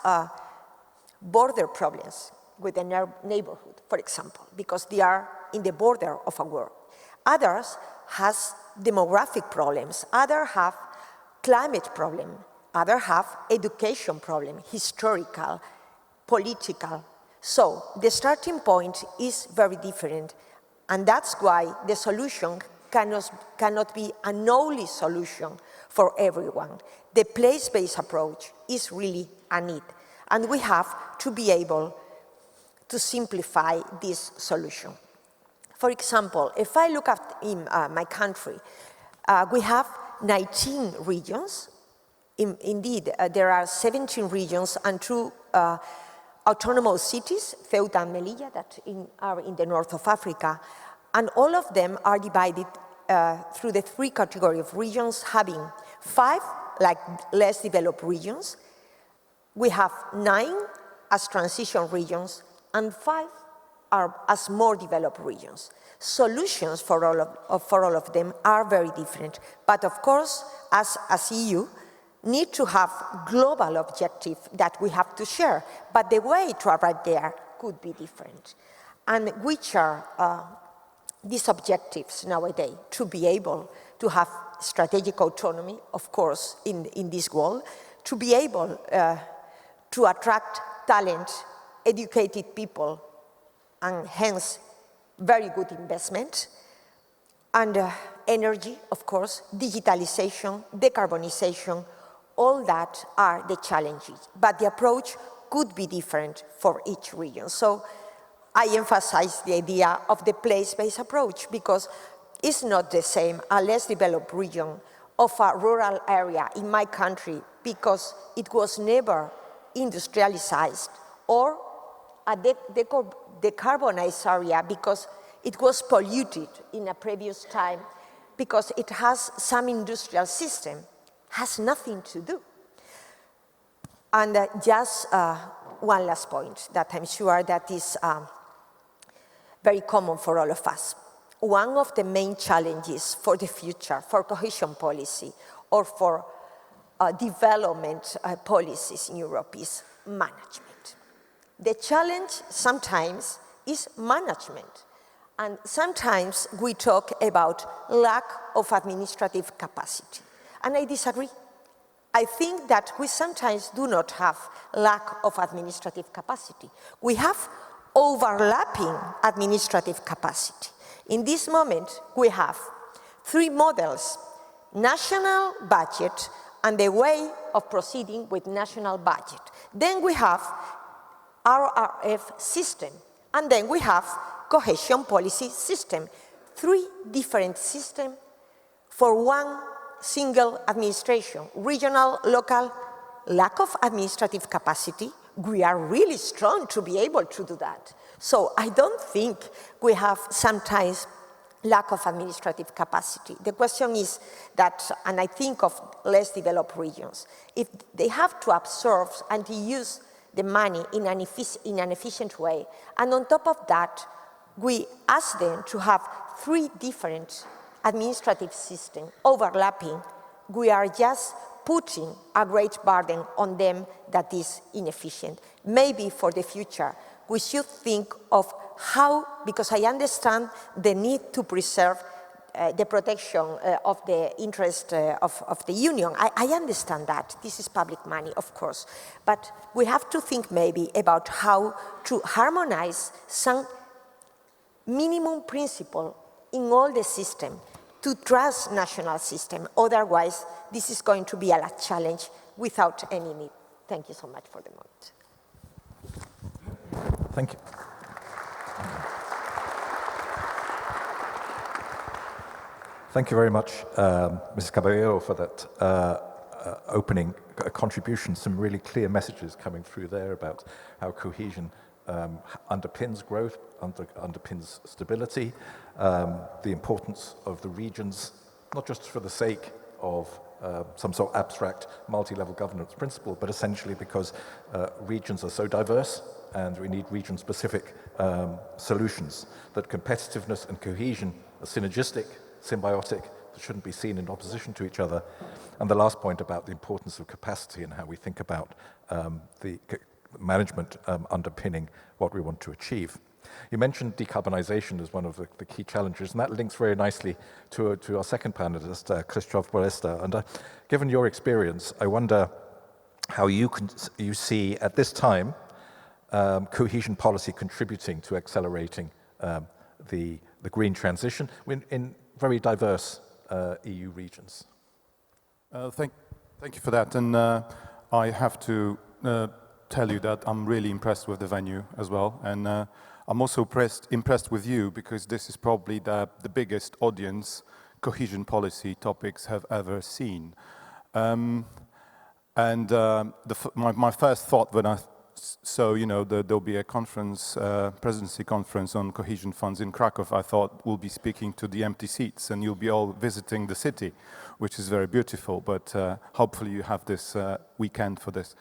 border problems with the neighborhood, for example, because they are in the border of a war. Others has demographic problems. Others have climate problem. Others have education problem, historical, political. So the starting point is very different, and that's why the solution cannot be an only solution for everyone. The place-based approach is really a need, and we have to be able to simplify this solution. For example, if I look at in my country, we have 19 regions. Indeed, there are 17 regions and 2 autonomous cities, Ceuta and Melilla, that are in the north of Africa, and all of them are divided through the 3 categories of regions, having 5 like less developed regions. We have 9 as transition regions, and 5 are as more developed regions. Solutions for all of them are very different, but of course, as EU, need to have global objective that we have to share, but the way to arrive there could be different. And which are these objectives nowadays? To be able to have strategic autonomy, of course, in this world, to be able to attract talent, educated people, and hence very good investment, and energy, of course, digitalization, decarbonization, all that are the challenges, but the approach could be different for each region. So I emphasize the idea of the place-based approach, because it's not the same a less developed region of a rural area in my country because it was never industrialized, or a decarbonized area because it was polluted in a previous time because it has some industrial system, has nothing to do. And just one last point that I'm sure that is very common for all of us. One of the main challenges for the future, for cohesion policy or for development policies in Europe is management. The challenge sometimes is management. And sometimes we talk about lack of administrative capacity. And I disagree. I think that we sometimes do not have lack of administrative capacity. We have overlapping administrative capacity. In this moment, we have 3 models: national budget and the way of proceeding with national budget. Then we have RRF system, and then we have cohesion policy system. 3 different systems for one single administration, regional, local, lack of administrative capacity. We are really strong to be able to do that. So I don't think we have sometimes lack of administrative capacity. The question is that, and I think of less developed regions, if they have to absorb and to use the money in an efficient way, and on top of that, we ask them to have 3 different administrative systems overlapping, we are just putting a great burden on them that is inefficient. Maybe for the future, we should think of how, because I understand the need to preserve the protection of the interest of the union. I understand that. This is public money, of course. But we have to think maybe about how to harmonize some minimum principle in all the system to trust national system. Otherwise, this is going to be a challenge without any need. Thank you so much for the moment.
Thank you. Thank you very much, Mrs. Caballero, for that opening contribution. Some really clear messages coming through there about how cohesion underpins growth, underpins stability, the importance of the regions, not just for the sake of some sort of abstract multi-level governance principle, but essentially because regions are so diverse and we need region-specific solutions, that competitiveness and cohesion are synergistic, symbiotic,
shouldn't be seen in opposition to each other. And the last point about the importance of capacity and how we think about the management underpinning what we want to achieve. You mentioned decarbonisation as one of the key challenges, and that links very nicely to our second panelist, Christoph Bolester. And given your experience, I wonder how you see at this time cohesion policy contributing to accelerating the green transition in very diverse EU regions.
Thank you for that. And I have to tell you that I'm really impressed with the venue as well. And I'm also impressed with you because this is probably the biggest audience cohesion policy topics have ever seen. My first thought when I saw, there'll be a conference, presidency conference on cohesion funds in Krakow, I thought we'll be speaking to the empty seats and you'll be all visiting the city, which is very beautiful, but hopefully you have this weekend for this.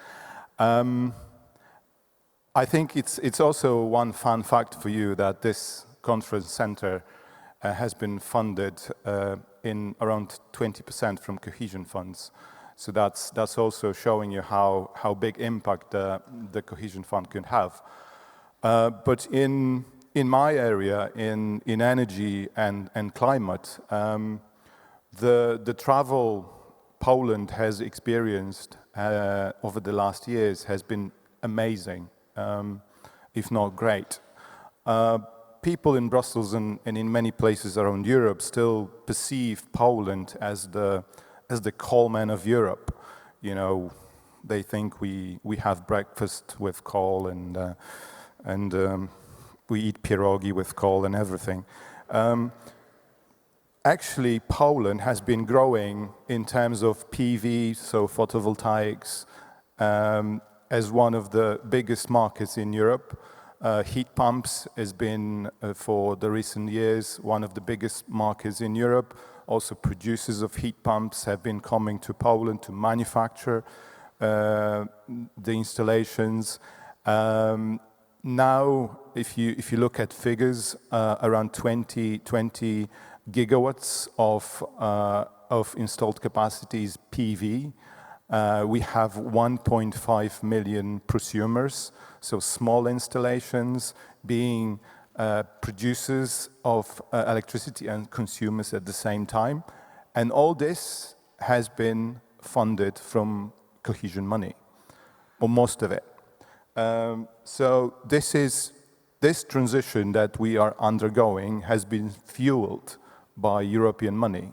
I think it's also one fun fact for you that this conference center has been funded in around 20% from cohesion funds. So that's also showing you how big impact the cohesion fund can have. But in my area, in energy and climate, the travel Poland has experienced over the last years has been amazing, if not great. People in Brussels and in many places around Europe still perceive Poland as the coal man of Europe. They think we have breakfast with coal and we eat pierogi with coal and everything. Actually, Poland has been growing in terms of PV, so photovoltaics, as one of the biggest markets in Europe. Heat pumps has been, for the recent years, one of the biggest markets in Europe. Also, producers of heat pumps have been coming to Poland to manufacture the installations. Now, if you look at figures, around 20 gigawatts of installed capacity is PV. We have 1.5 million prosumers, so small installations being producers of electricity and consumers at the same time. And all this has been funded from cohesion money, or most of it. So this transition that we are undergoing has been fueled by European money.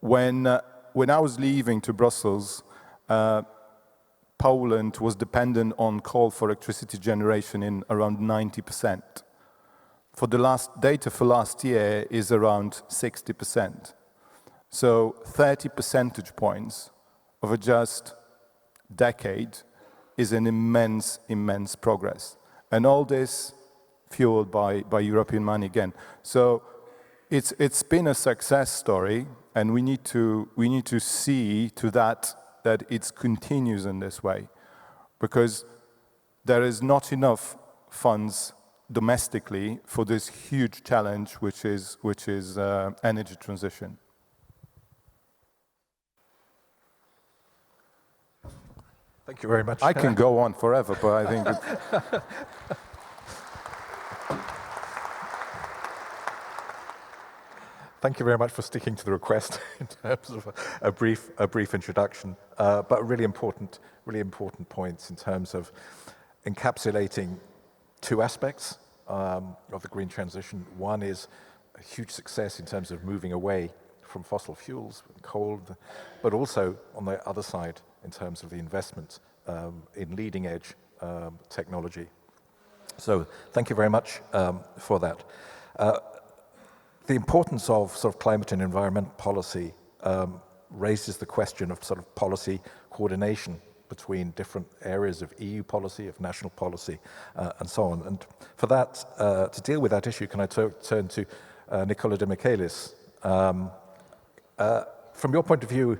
When I was leaving to Brussels, Poland was dependent on coal for electricity generation in around 90%. For the last data for last year is around 60%. So 30 percentage points over just decade is an immense progress. And all this fueled by European money again. So it's been a success story, and we need to see to that it continues in this way, because there is not enough funds domestically for this huge challenge, which is energy transition.
Thank you very much.
I can go on forever, but I think
Thank you very much for sticking to the request in terms of a brief introduction, but really important points in terms of encapsulating two aspects of the green transition. One is a huge success in terms of moving away from fossil fuels, coal, but also on the other side in terms of the investment in leading edge technology. So thank you very much for that. The importance of sort of climate and environment policy raises the question of sort of policy coordination between different areas of EU policy, of national policy, and so on. And for that, to deal with that issue, can I turn to Nicola de Michaelis? From your point of view,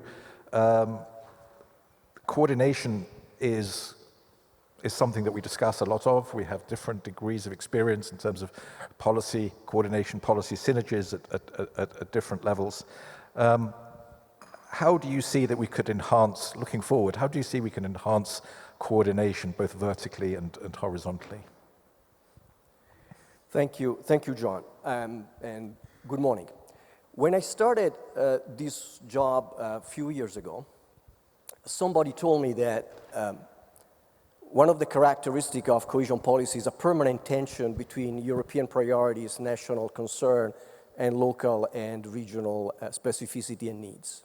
coordination is is something that we discuss a lot of. We have different degrees of experience in terms of policy coordination, policy synergies at different levels. How do you see that we could enhance, looking forward, how do you see we can enhance coordination both vertically and horizontally?
Thank you, John, and good morning. When I started this job a few years ago, somebody told me that one of the characteristics of cohesion policy is a permanent tension between European priorities, national concern, and local and regional specificity and needs.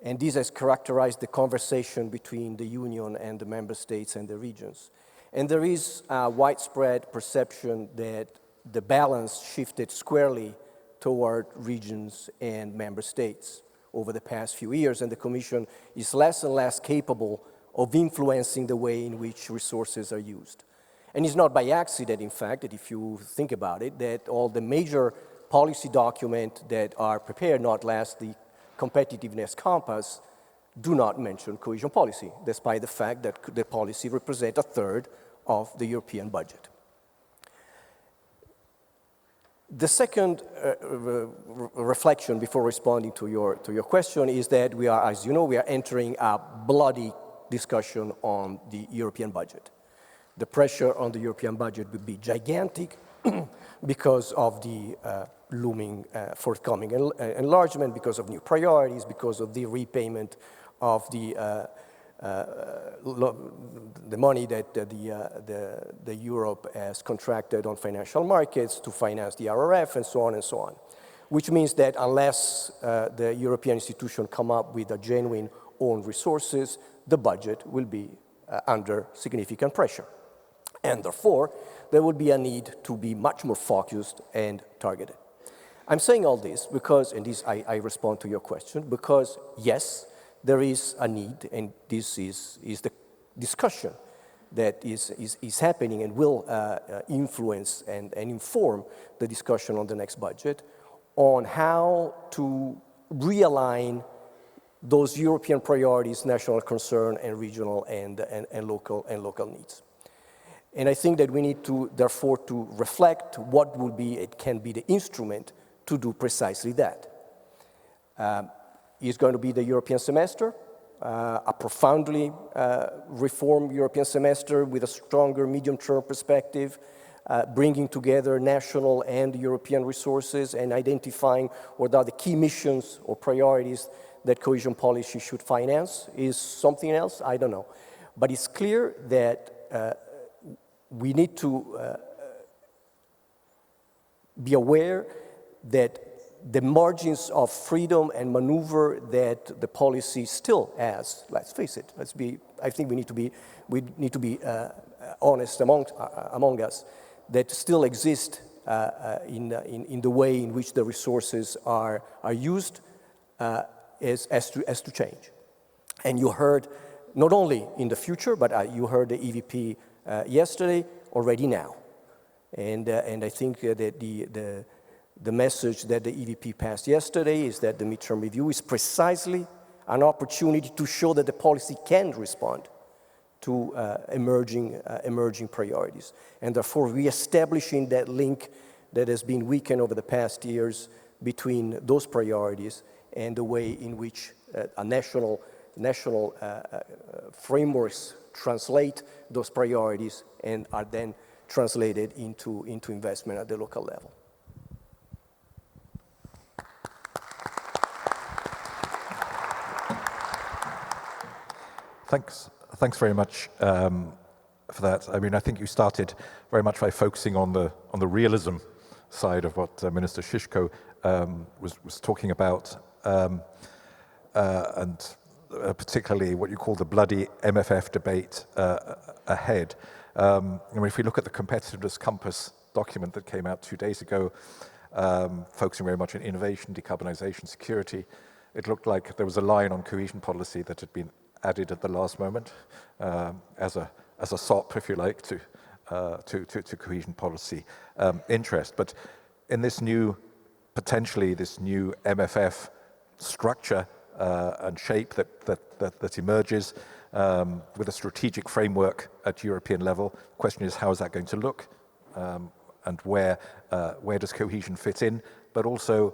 And this has characterized the conversation between the Union and the member states and the regions. And there is a widespread perception that the balance shifted squarely toward regions and member states over the past few years, and the Commission is less and less capable of influencing the way in which resources are used. And it's not by accident, in fact, that if you think about it, that all the major policy documents that are prepared, not last the competitiveness compass, do not mention cohesion policy, despite the fact that the policy represents a third of the European budget. The second reflection before responding to your question is that we are, as you know, we are entering a bloody discussion on the European budget. The pressure on the European budget would be gigantic because of the looming forthcoming enlargement, because of new priorities, because of the repayment of the money that the Europe has contracted on financial markets to finance the RRF and so on, which means that unless the European institutions come up with a genuine own resources, the budget will be under significant pressure. And therefore, there will be a need to be much more focused and targeted. I'm saying all this because, and this I respond to your question, because yes, there is a need, and this is the discussion that is happening and will influence and inform the discussion on the next budget on how to realign those European priorities, national concern, and regional and local needs. And I think that we need to, therefore, to reflect what will be, it can be the instrument to do precisely that. Is going to be the European semester, a profoundly reformed European semester with a stronger medium-term perspective, bringing together national and European resources and identifying what are the key missions or priorities that cohesion policy should finance. Is something else? I don't know. But it's clear that we need to be aware that the margins of freedom and maneuver that the policy still has, let's face it, I think we need to be honest among us, that still exist in the way in which the resources are used as to change. And you heard not only in the future, but you heard the EVP yesterday, already now. And I think that the message that the EVP passed yesterday is that the midterm review is precisely an opportunity to show that the policy can respond to emerging priorities. And therefore, reestablishing that link that has been weakened over the past years between those priorities and the way in which a national frameworks translate those priorities and are then translated into investment at the local level.
Thanks very much for that. I mean, I think you started very much by focusing on the realism side of what Minister Šiško was talking about, and particularly what you call the bloody MFF debate ahead. I mean, if we look at the Competitiveness Compass document that came out 2 days ago, focusing very much on innovation, decarbonization, security, it looked like there was a line on cohesion policy that had been added at the last moment as a sop, if you like, to cohesion policy interest. But in this new, potentially this new MFF structure and shape that emerges, with a strategic framework at European level. The question is, how is that going to look? And where does cohesion fit in? But also,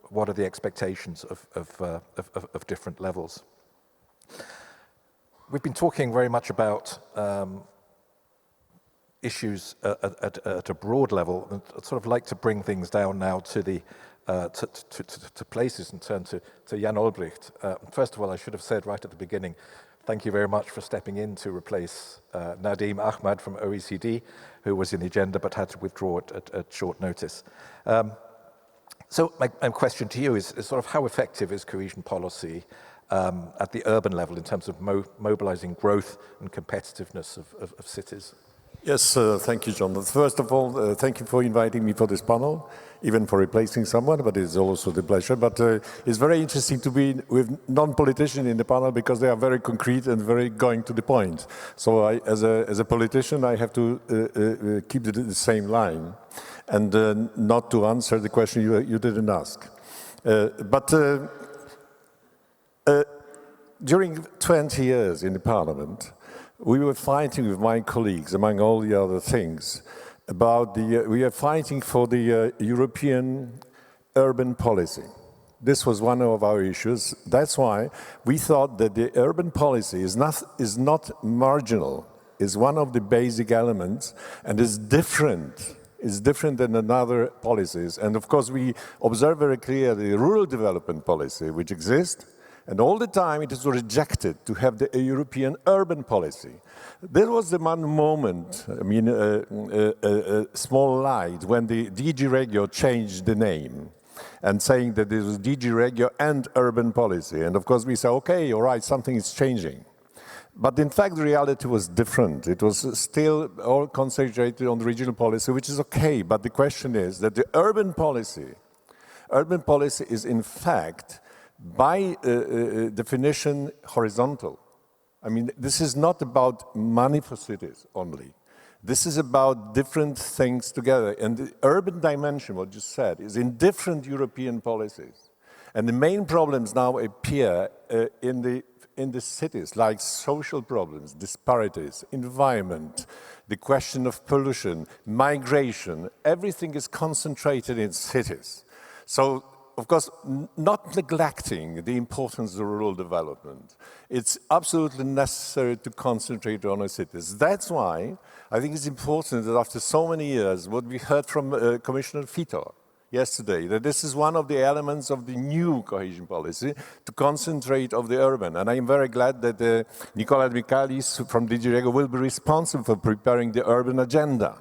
what are the expectations of different levels? We've been talking very much about issues at a broad level, and I'd sort of like to bring things down now to the to places and turn to Jan Olbricht. First of all, I should have said right at the beginning, thank you very much for stepping in to replace Nadim Ahmad from OECD, who was in the agenda but had to withdraw at short notice. So my question to you is sort of how effective is cohesion policy at the urban level in terms of mobilizing growth and competitiveness of cities?
Yes, thank you, John. First of all, thank you for inviting me for this panel, even for replacing someone, but it's also the pleasure. But it's very interesting to be with non-politicians in the panel because they are very concrete and very going to the point. So as a politician, I have to keep the same line and not to answer the question you didn't ask. But during 20 years in the parliament, we were fighting with my colleagues, among all the other things, about we are fighting for the European urban policy. This was one of our issues. That's why we thought that the urban policy is not marginal, is one of the basic elements, and is different. It's different than other policies. And of course, we observe very clearly the rural development policy, which exists. And all the time it is rejected to have the European urban policy. There was the one moment, I mean, a small light when the DG Regio changed the name and saying that it was DG Regio and urban policy. And of course we say, okay, all right, something is changing. But in fact, the reality was different. It was still all concentrated on the regional policy, which is okay. But the question is that the urban policy is in fact, by definition, horizontal. I mean, this is not about money for cities only. This is about different things together. And the urban dimension, what you said, is in different European policies. And the main problems now appear in the cities, like social problems, disparities, environment, the question of pollution, migration. Everything is concentrated in cities. So, of course, not neglecting the importance of rural development. It's absolutely necessary to concentrate on our cities. That's why I think it's important that after so many years, what we heard from Commissioner Fitor yesterday, that this is one of the elements of the new cohesion policy to concentrate on the urban. And I am very glad that Nicola Michalis from DG Regio will be responsible for preparing the urban agenda.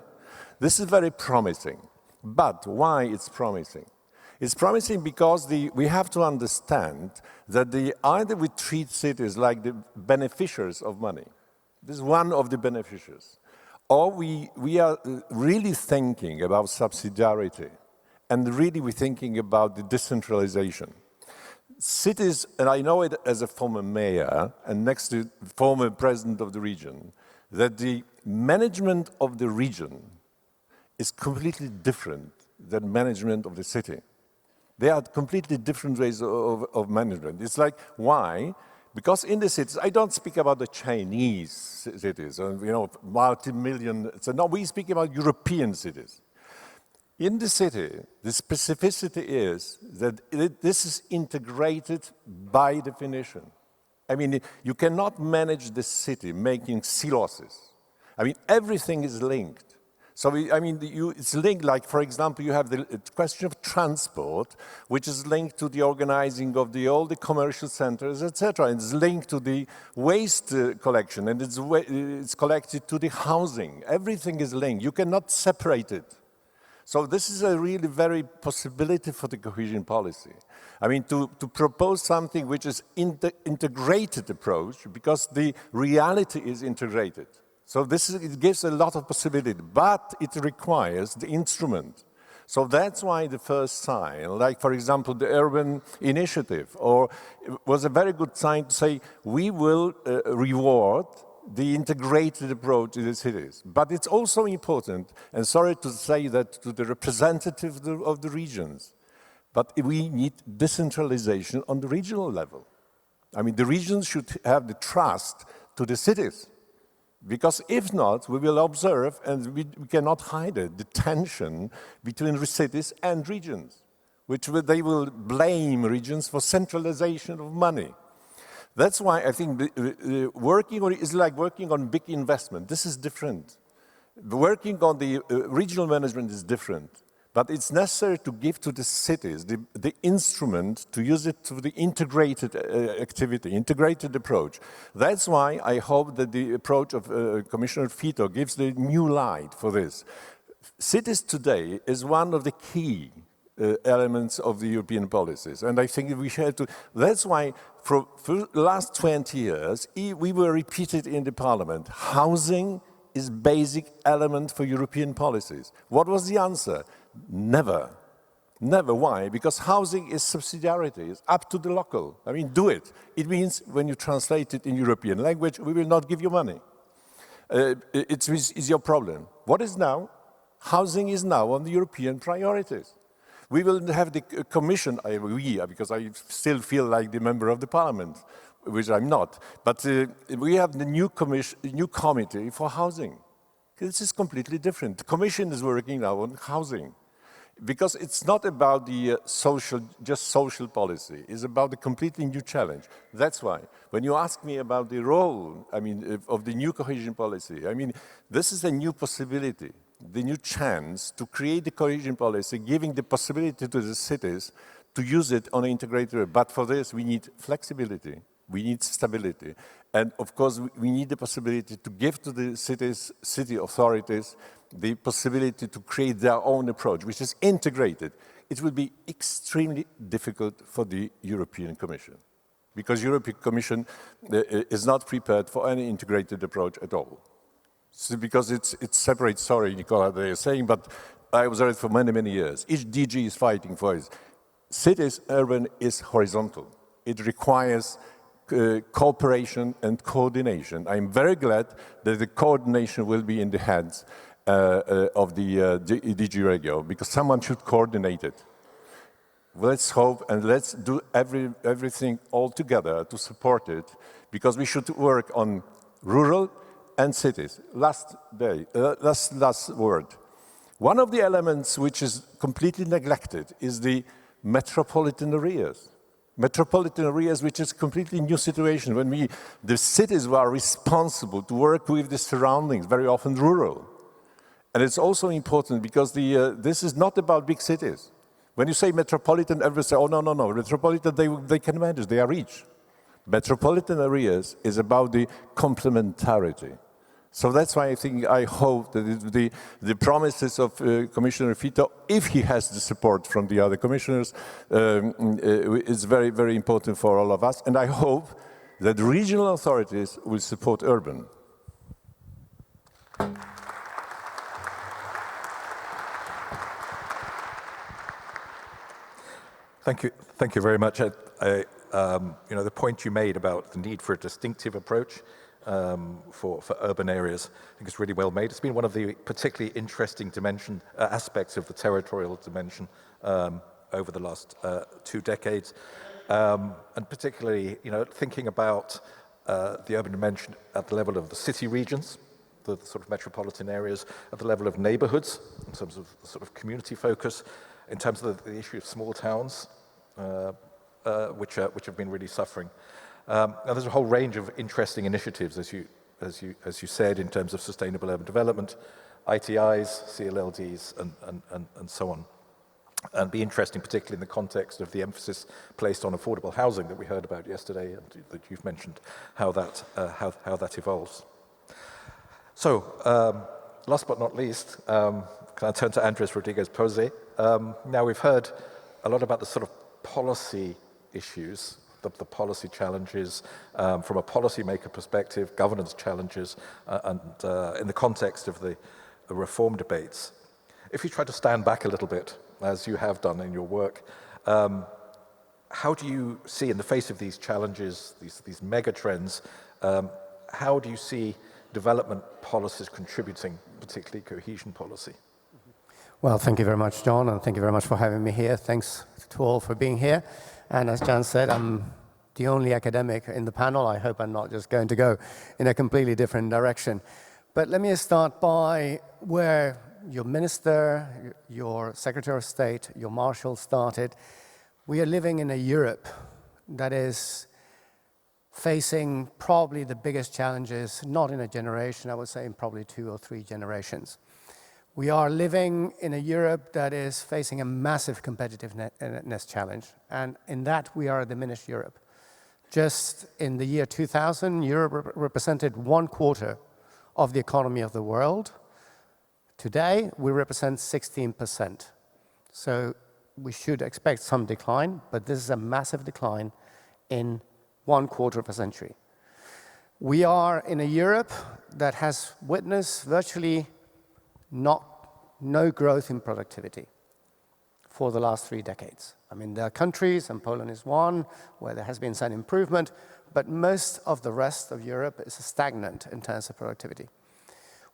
This is very promising. But why it's promising? It's promising because we have to understand that either we treat cities like the beneficiaries of money, this is one of the beneficiaries, or we are really thinking about subsidiarity, and really we're thinking about the decentralization. Cities, and I know it as a former mayor and next to former president of the region, that the management of the region is completely different than management of the city. They are completely different ways of management. It's like, why? Because in the cities, I don't speak about the Chinese cities, multi-million. So no, we speak about European cities. In the city, the specificity is that this is integrated by definition. I mean, you cannot manage the city making silos. I mean, everything is linked. So, I mean, it's linked, like, for example, you have the question of transport, which is linked to the organizing of all the commercial centers, etc. It's linked to the waste collection, and it's collected to the housing. Everything is linked. You cannot separate it. So this is a really very possibility for the cohesion policy. I mean, to propose something which is integrated approach, because the reality is integrated. So it gives a lot of possibility, but it requires the instrument. So that's why the first sign, like for example, the urban initiative, was a very good sign to say, we will reward the integrated approach in the cities. But it's also important, and sorry to say that to the representative of the regions, but we need decentralization on the regional level. I mean, the regions should have the trust to the cities. Because if not, we will observe, and we cannot hide it, the tension between cities and regions, they will blame regions for centralization of money. That's why I think working on it is like working on big investment. This is different. Working on the regional management is different. But it's necessary to give to the cities the instrument to use it to the integrated activity, integrated approach. That's why I hope that the approach of Commissioner Fito gives the new light for this. Cities today is one of the key elements of the European policies. And I think we have to, that's why for the last 20 years, we were repeated in the parliament, housing is basic element for European policies. What was the answer? Never. Never. Why? Because housing is subsidiarity. It's up to the local. I mean, do it. It means when you translate it in European language, we will not give you money. It's your problem. What is now? Housing is now on the European priorities. We will have the Commission, because I still feel like the member of the Parliament, which I'm not, but we have the new committee for housing. This is completely different. The Commission is working now on housing. Because it's not about the just social policy. It's about a completely new challenge. That's why, when you ask me about the role, of the new cohesion policy, this is a new possibility, the new chance to create the cohesion policy, giving the possibility to the cities to use it on an integrated way. But for this, we need flexibility, we need stability, and of course, we need the possibility to give to the city authorities the possibility to create their own approach, which is integrated. It will be extremely difficult for the European Commission, because the European Commission is not prepared for any integrated approach at all. So because it's separate, sorry, Nicola, they are saying, but I observed for many, many years. Each DG is fighting for it. Cities, urban is horizontal. It requires cooperation and coordination. I'm very glad that the coordination will be in the hands of the DG Regio, because someone should coordinate it. Let's hope and let's do everything all together to support it, because we should work on rural and cities. Last word. One of the elements which is completely neglected is the metropolitan areas. Metropolitan areas, which is a completely new situation when the cities are responsible to work with the surroundings, very often rural. And it's also important because this is not about big cities. When you say metropolitan, everyone says, oh, no. Metropolitan, they can manage, they are rich. Metropolitan areas is about the complementarity. So that's why I hope that the promises of Commissioner Fito, if he has the support from the other commissioners, is very, very important for all of us. And I hope that regional authorities will support urban.
Thank you very much. The point you made about the need for a distinctive approach for urban areas, I think it's really well made. It's been one of the particularly interesting aspects of the territorial dimension over the last 2 decades, and particularly, thinking about the urban dimension at the level of the city regions, the sort of metropolitan areas, at the level of neighborhoods, in terms of the sort of community focus, in terms of the issue of small towns, which have been really suffering. Now there's a whole range of interesting initiatives, as you said, in terms of sustainable urban development, ITIs, CLLDs, and so on. And it'd be interesting, particularly in the context of the emphasis placed on affordable housing that we heard about yesterday, and that you've mentioned, how that evolves. So, last but not least, can I turn to Andres Rodriguez-Pose? Now we've heard a lot about the sort of policy issues, the policy challenges from a policymaker perspective, governance challenges, and in the context of the reform debates. If you try to stand back a little bit, as you have done in your work, how do you see, in the face of these challenges, these mega trends, how do you see development policies contributing, particularly cohesion policy?
Well, thank you very much, John, and thank you very much for having me here. Thanks to all for being here. And as John said, I'm the only academic in the panel. I hope I'm not just going to go in a completely different direction. But let me start by where your minister, your Secretary of State, your Marshal started. We are living in a Europe that is facing probably the biggest challenges, not in a generation, I would say in probably 2 or 3 generations. We are living in a Europe that is facing a massive competitiveness challenge, and in that we are a diminished Europe. Just in the year 2000, Europe represented 1/4 of the economy of the world. Today, we represent 16%. So we should expect some decline, but this is a massive decline in 1/4 of a century. We are in a Europe that has witnessed virtually no growth in productivity for the last 3 decades. I mean, there are countries, and Poland is one, where there has been some improvement, but most of the rest of Europe is stagnant in terms of productivity.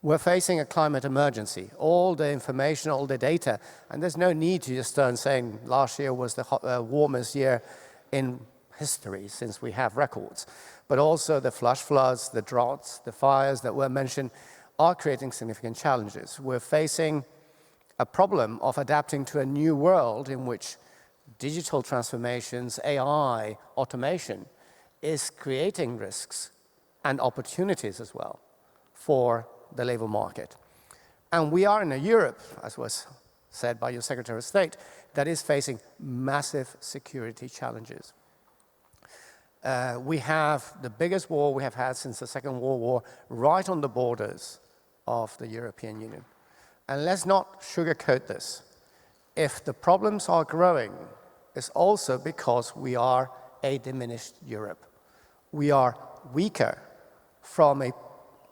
We're facing a climate emergency. All the information, all the data, and there's no need to just turn saying last year was the warmest year in history since we have records. But also the flash floods, the droughts, the fires that were mentioned are creating significant challenges. We're facing a problem of adapting to a new world in which digital transformations, AI, automation is creating risks and opportunities as well for the labor market. And we are in a Europe, as was said by your Secretary of State, that is facing massive security challenges. We have the biggest war we have had since the Second World War right on the borders of the European Union. And let's not sugarcoat this. If the problems are growing, it's also because we are a diminished Europe. We are weaker from an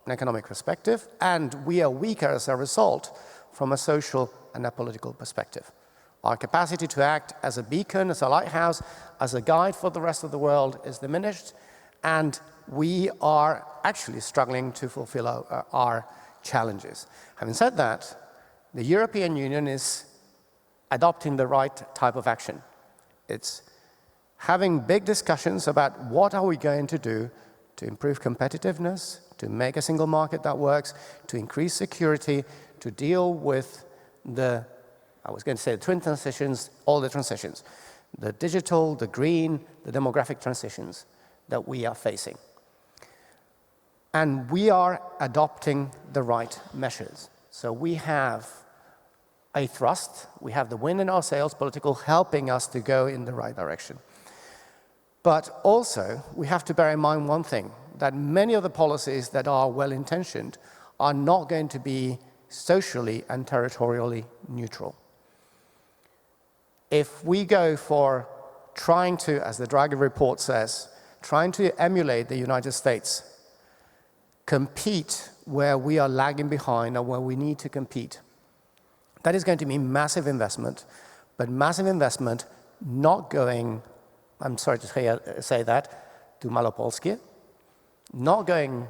economic perspective, and we are weaker as a result from a social and a political perspective. Our capacity to act as a beacon, as a lighthouse, as a guide for the rest of the world is diminished, and we are actually struggling to fulfill our challenges. Having said that, the European Union is adopting the right type of action. It's having big discussions about what are we going to do to improve competitiveness, to make a single market that works, to increase security, to deal with the, I was going to say the twin transitions, all the transitions, the digital, the green, the demographic transitions that we are facing. And we are adopting the right measures. So we have a thrust, we have the wind in our sails, political, helping us to go in the right direction. But also, we have to bear in mind one thing, that many of the policies that are well-intentioned are not going to be socially and territorially neutral. If we go for trying to, as the Draghi report says, trying to emulate the United States, compete where we are lagging behind or where we need to compete, that is going to mean massive investment, but massive investment not going, I'm sorry to say that, to Malopolskie, not going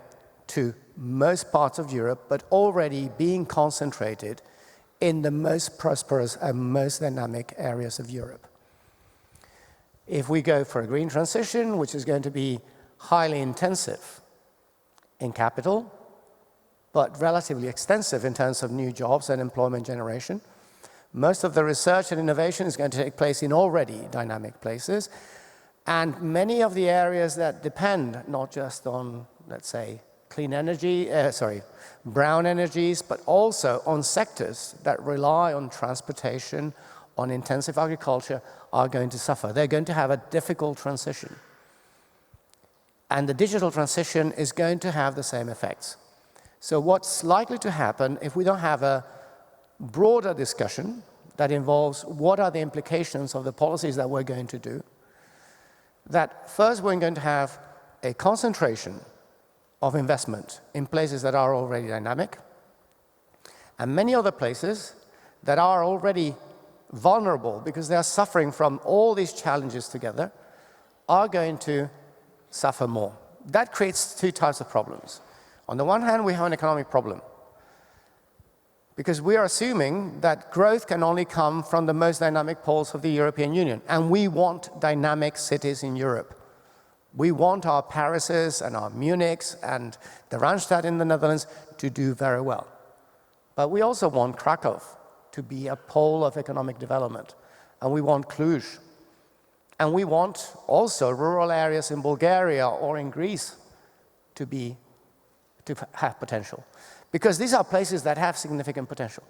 to most parts of Europe, but already being concentrated in the most prosperous and most dynamic areas of Europe. If we go for a green transition, which is going to be highly intensive in capital, but relatively extensive in terms of new jobs and employment generation, most of the research and innovation is going to take place in already dynamic places, and many of the areas that depend not just on, let's say, clean energy, brown energies, but also on sectors that rely on transportation, on intensive agriculture, are going to suffer. They're going to have a difficult transition. And the digital transition is going to have the same effects. So what's likely to happen if we don't have a broader discussion that involves what are the implications of the policies that we're going to do, that first we're going to have a concentration of investment in places that are already dynamic, and many other places that are already vulnerable because they are suffering from all these challenges together are going to suffer more. That creates 2 types of problems. On the one hand, we have an economic problem because we are assuming that growth can only come from the most dynamic poles of the European Union, and we want dynamic cities in Europe. We want our Parises and our Munichs and the Randstad in the Netherlands to do very well. But we also want Krakow to be a pole of economic development. And we want Cluj. And we want also rural areas in Bulgaria or in Greece to have potential. Because these are places that have significant potential.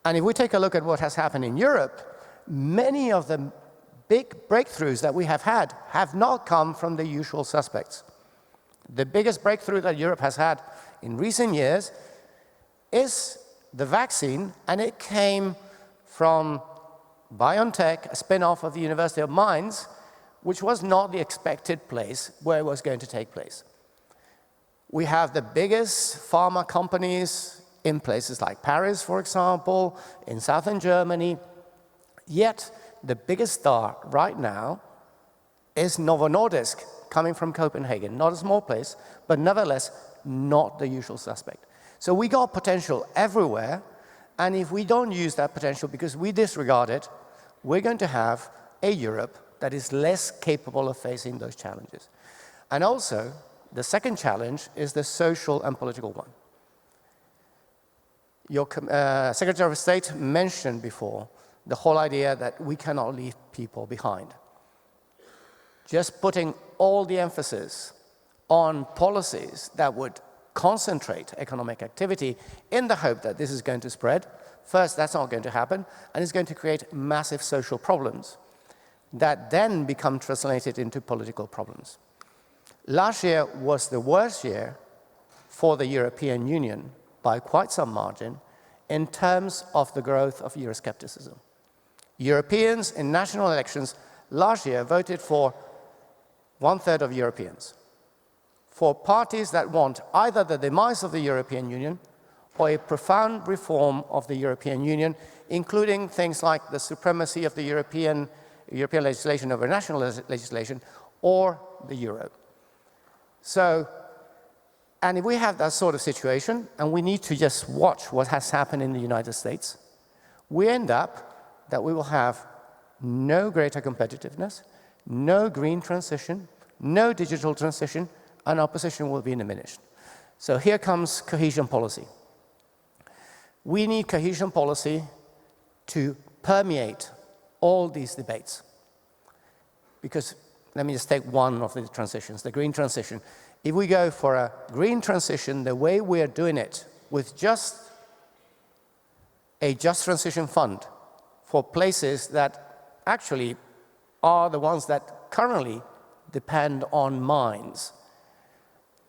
And if we take a look at what has happened in Europe, many of the big breakthroughs that we have had have not come from the usual suspects. The biggest breakthrough that Europe has had in recent years is the vaccine, and it came from BioNTech, a spin-off of the University of Mainz, which was not the expected place where it was going to take place. We have the biggest pharma companies in places like Paris, for example, in southern Germany, yet the biggest star right now is Novo Nordisk, coming from Copenhagen. Not a small place, but nevertheless, not the usual suspect. So we got potential everywhere, and if we don't use that potential because we disregard it, we're going to have a Europe that is less capable of facing those challenges. And also, the second challenge is the social and political one. Your Secretary of State mentioned before the whole idea that we cannot leave people behind. Just putting all the emphasis on policies that would concentrate economic activity in the hope that this is going to spread, first, that's not going to happen, and it's going to create massive social problems that then become translated into political problems. Last year was the worst year for the European Union by quite some margin in terms of the growth of Euroscepticism. Europeans in national elections last year voted for 1/3 of Europeans, for parties that want either the demise of the European Union or a profound reform of the European Union, including things like the supremacy of the European legislation over national legislation or the euro. So, and if we have that sort of situation, and we need to just watch what has happened in the United States, we end up that we will have no greater competitiveness, no green transition, no digital transition, and our position will be diminished. So here comes cohesion policy. We need cohesion policy to permeate all these debates. Because, let me just take one of the transitions, the green transition. If we go for a green transition the way we are doing it, with just a just transition fund for places that actually are the ones that currently depend on mines,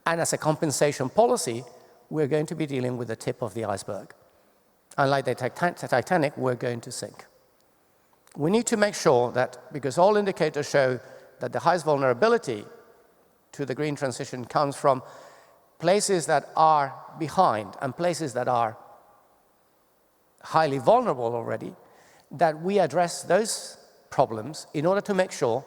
and as a compensation policy, we're going to be dealing with the tip of the iceberg. Unlike the Titanic, we're going to sink. We need to make sure that, because all indicators show that the highest vulnerability to the green transition comes from places that are behind and places that are highly vulnerable already, that we address those problems in order to make sure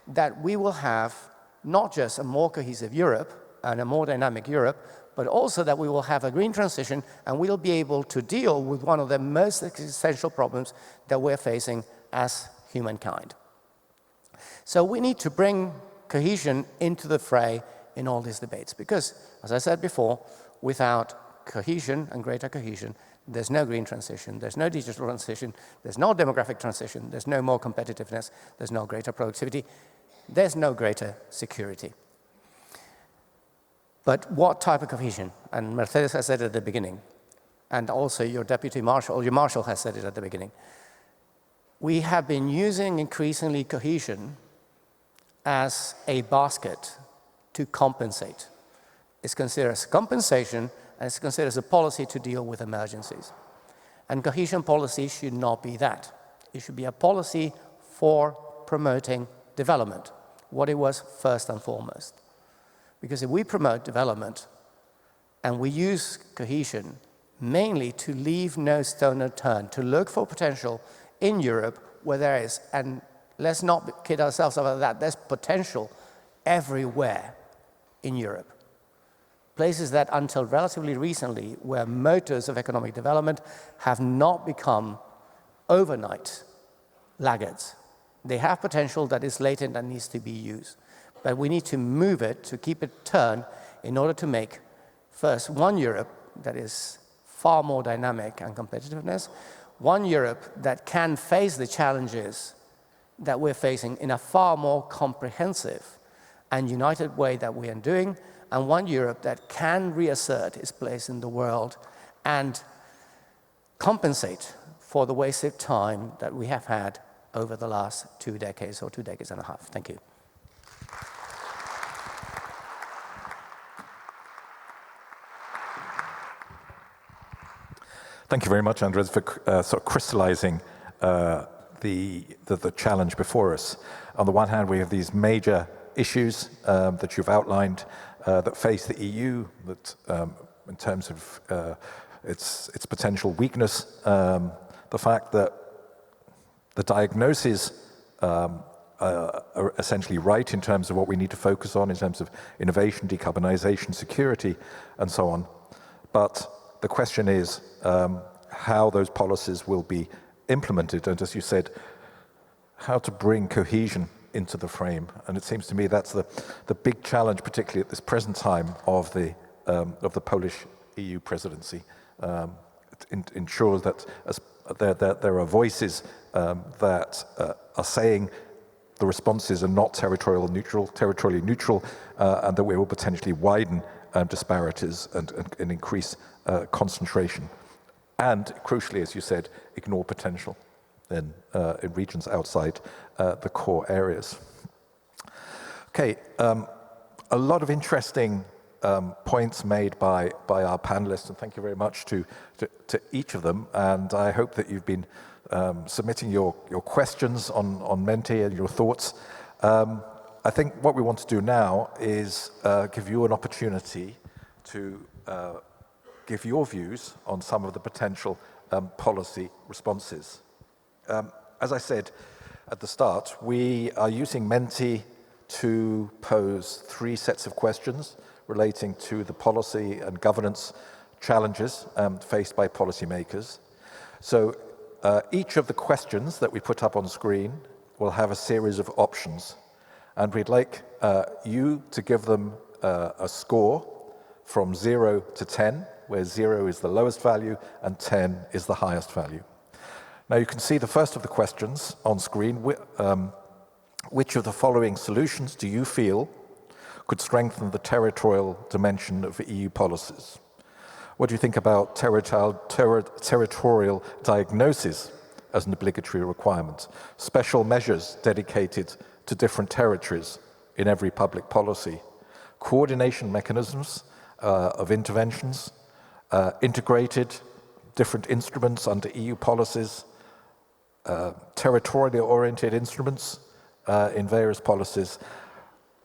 that we will have not just a more cohesive Europe and a more dynamic Europe, but also that we will have a green transition and we'll be able to deal with one of the most existential problems that we're facing as humankind. So we need to bring cohesion into the fray in all these debates because, as I said before, without cohesion and greater cohesion, there's no green transition, there's no digital transition, there's no demographic transition, there's no more competitiveness, there's no greater productivity, there's no greater security. But what type of cohesion? And Mercedes has said it at the beginning, and also your Deputy Marshal, or your Marshal has said it at the beginning. We have been using increasingly cohesion as a basket to compensate. It's considered as compensation, and it's considered as a policy to deal with emergencies. And cohesion policy should not be that. It should be a policy for promoting development, what it was first and foremost. Because if we promote development and we use cohesion mainly to leave no stone unturned, to look for potential in Europe where there is, and let's not kid ourselves about that, there's potential everywhere in Europe. Places that until relatively recently were motors of economic development have not become overnight laggards. They have potential that is latent and needs to be used. but we need to move it to keep it turned in order to make, first, one Europe that is far more dynamic and competitiveness, one Europe that can face the challenges that we're facing in a far more comprehensive and united way that we are doing, and one Europe that can reassert its place in the world and compensate for the wasted time that we have had over the last 2 decades or 2 decades and a half. Thank you.
Thank you very much, Andres, for sort of crystallizing the challenge before us. On the one hand, we have these major issues that you've outlined that face the EU, that in terms of its potential weakness, the fact that the diagnoses are essentially right in terms of what we need to focus on in terms of innovation, decarbonization, security, and so on. But the question is how those policies will be implemented, and as you said, how to bring cohesion into the frame. And it seems to me that's the big challenge, particularly at this present time of the Polish EU presidency. It ensures that there are voices that are saying the responses are not territorially neutral, and that we will potentially widen disparities and increase concentration. And crucially, as you said, ignore potential in regions outside the core areas. Okay, a lot of interesting points made by our panelists, and thank you very much to each of them. And I hope that you've been submitting your questions on Menti and your thoughts. I think what we want to do now is give you an opportunity to give your views on some of the potential policy responses. As I said at the start, we are using Menti to pose 3 sets of questions relating to the policy and governance challenges faced by policymakers. So each of the questions that we put up on screen will have a series of options, and we'd like you to give them a score from 0 to 10, where 0 is the lowest value and 10 is the highest value. Now you can see the first of the questions on screen. Which of the following solutions do you feel could strengthen the territorial dimension of EU policies? What do you think about territorial diagnosis as an obligatory requirement? Special measures dedicated to different territories in every public policy? Coordination mechanisms of interventions? Integrated different instruments under EU policies? Territorially oriented instruments in various policies?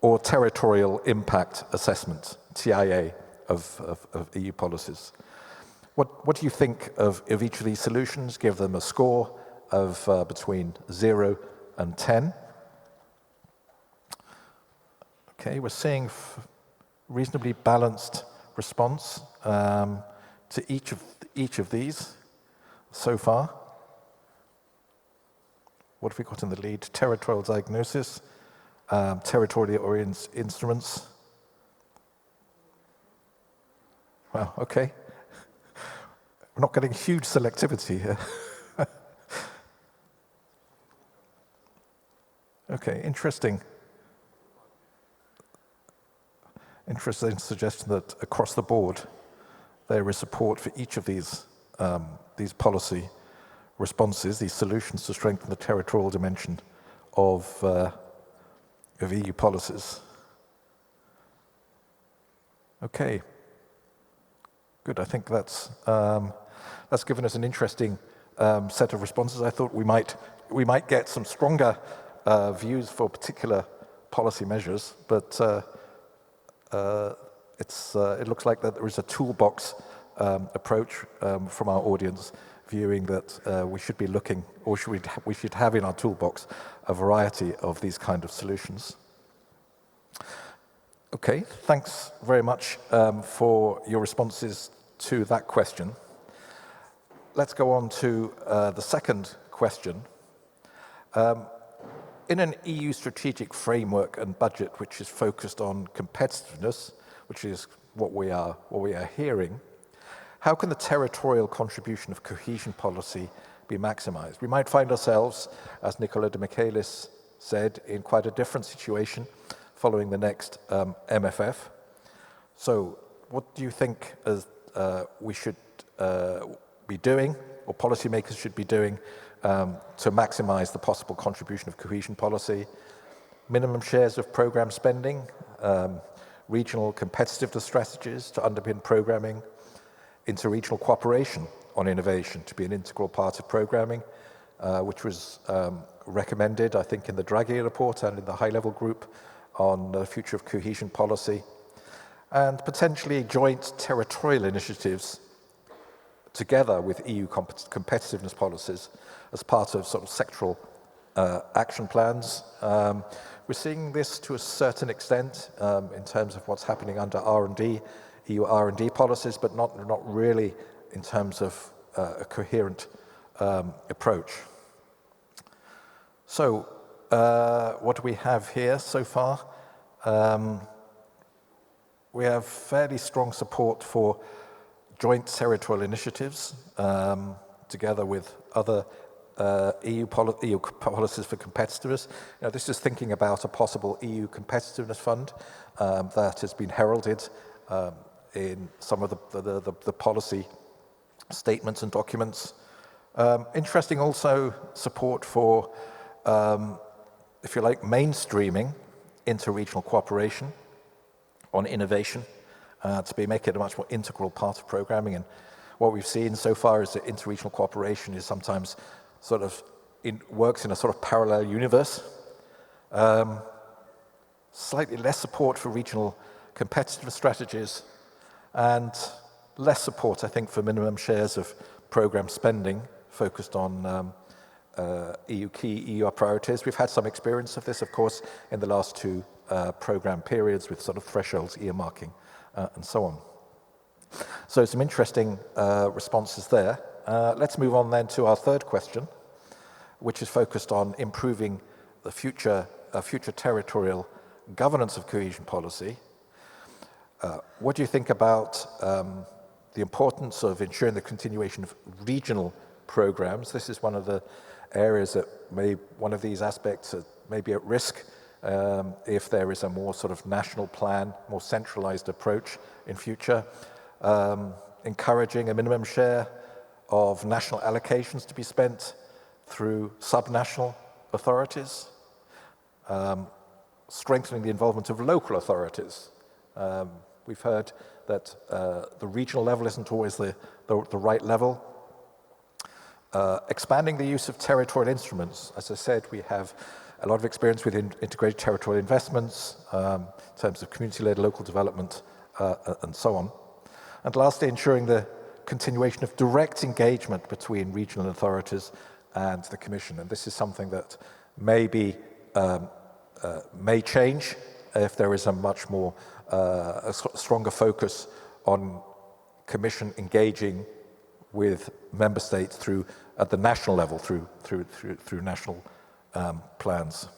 Or territorial impact assessment, TIA, of EU policies? What do you think of each of these solutions? Give them a score of between 0 and 10. Okay, we're seeing reasonably balanced response to each of these so far. What have we got in the lead? Territorial diagnosis, territorially oriented instruments. Wow, okay. We're not getting huge selectivity here. Okay, interesting. Interesting suggestion that across the board there is support for each of these policy responses, these solutions to strengthen the territorial dimension of EU policies. Okay, good. I think that's given us an interesting set of responses. I thought we might get some stronger views for particular policy measures, but it looks like that there is a toolbox approach from our audience, viewing that we should be looking, or we should have in our toolbox a variety of these kind of solutions. Okay, thanks very much for your responses to that question. Let's go on to the second question. in an EU strategic framework and budget which is focused on competitiveness, which is what we are hearing, how can the territorial contribution of cohesion policy be maximised? We might find ourselves, as Nicola de Michaelis said, in quite a different situation following the next MFF. So what do you think we should be doing, or policymakers should be doing, to maximise the possible contribution of cohesion policy? Minimum shares of programme spending, regional competitiveness strategies to underpin programming, interregional cooperation on innovation to be an integral part of programming, which was recommended, I think, in the Draghi report and in the high-level group on the future of cohesion policy, and potentially joint territorial initiatives together with EU competitiveness policies as part of sort of sectoral action plans. We're seeing this to a certain extent in terms of what's happening under R&D, EU R&D policies, but not really in terms of a coherent approach. So what do we have here so far? We have fairly strong support for joint territorial initiatives together with other EU policies for competitiveness. Now, this is thinking about a possible EU competitiveness fund that has been heralded in some of the policy statements and documents. Interesting also support for, if you like, mainstreaming interregional cooperation on innovation to make it a much more integral part of programming. And what we've seen so far is that interregional cooperation is sometimes sort of works in a sort of parallel universe. Slightly less support for regional competitive strategies and less support, I think, for minimum shares of programme spending focused on key EU priorities. We've had some experience of this, of course, in the last two programme periods with sort of thresholds, earmarking, and so on. So some interesting responses there. Let's move on then to our third question, which is focused on improving the future territorial governance of cohesion policy. What do you think about the importance of ensuring the continuation of regional programs? This is one of the areas that one of these aspects may be at risk if there is a more sort of national plan, more centralized approach in future. Encouraging a minimum share of national allocations to be spent through subnational authorities. Strengthening the involvement of local authorities. We've heard that the regional level isn't always the right level. Expanding the use of territorial instruments. As I said, we have a lot of experience with integrated territorial investments in terms of community-led local development and so on. And lastly, ensuring the continuation of direct engagement between regional authorities and the Commission. And this is something that may change if there is a much more a stronger focus on Commission engaging with member states at the national level through national plans.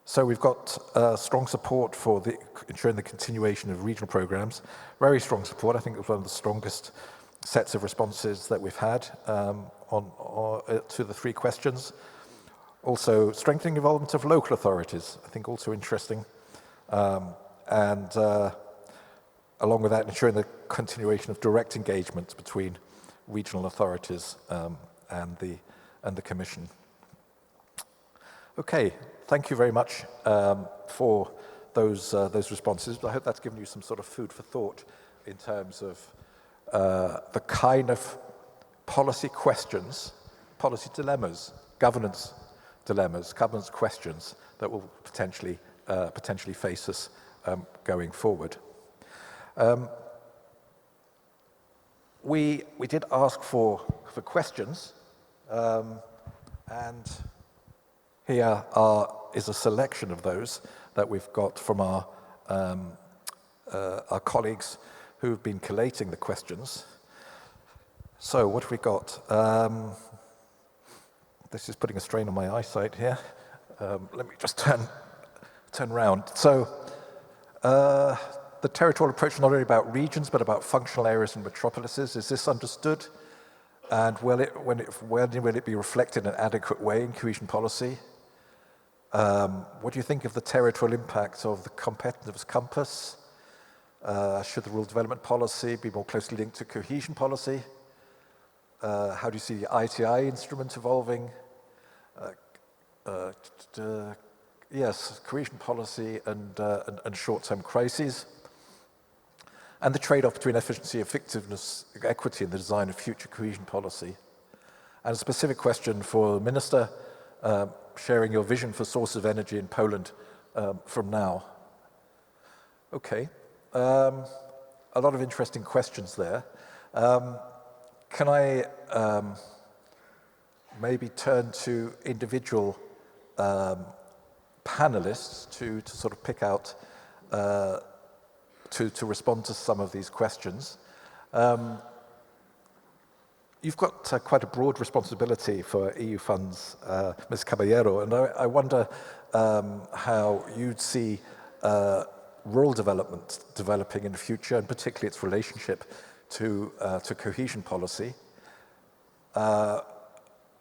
So we've got strong support for ensuring the continuation of regional programs. Very strong support. I think it was one of the strongest sets of responses that we've had to the three questions. Also, strengthening involvement of local authorities, I think also interesting. And along with that, ensuring the continuation of direct engagement between regional authorities and the Commission. Okay, thank you very much for those responses. I hope that's given you some sort of food for thought in terms of the kind of policy questions, policy dilemmas, governance questions that will potentially face us going forward. We did ask for questions, and here is a selection of those that we've got from our colleagues who've been collating the questions. So what have we got? This is putting a strain on my eyesight here. Let me just turn around. So the territorial approach is not only about regions, but about functional areas and metropolises. Is this understood? And when will it be reflected in an adequate way in cohesion policy? What do you think of the territorial impact of the competitiveness compass? Should the rural development policy be more closely linked to cohesion policy? How do you see the ITI instrument evolving? Yes, cohesion policy and short-term crises. And the trade-off between efficiency, effectiveness, equity in the design of future cohesion policy. And a specific question for the Minister, sharing your vision for sources of energy in Poland from now. Okay, a lot of interesting questions there. Can I maybe turn to individual panelists to sort of pick out, to respond to some of these questions. You've got quite a broad responsibility for EU funds, Ms. Caballero, and I wonder how you'd see rural development developing in the future, and particularly its relationship to cohesion policy.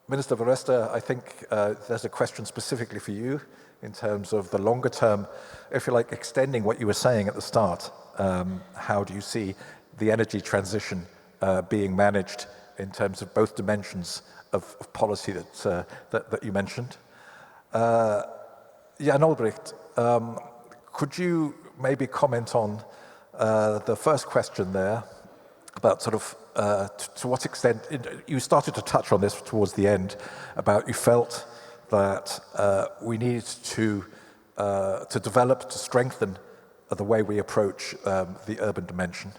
Minister Foresta, I think there's a question specifically for you in terms of the longer term, if you like, extending what you were saying at the start. How do you see the energy transition being managed in terms of both dimensions of policy that you mentioned? Jan Olbricht, could you maybe comment on the first question there about sort of to what extent, you started to touch on this towards the end, about you felt that we needed to develop, to strengthen the way we approach the urban dimension.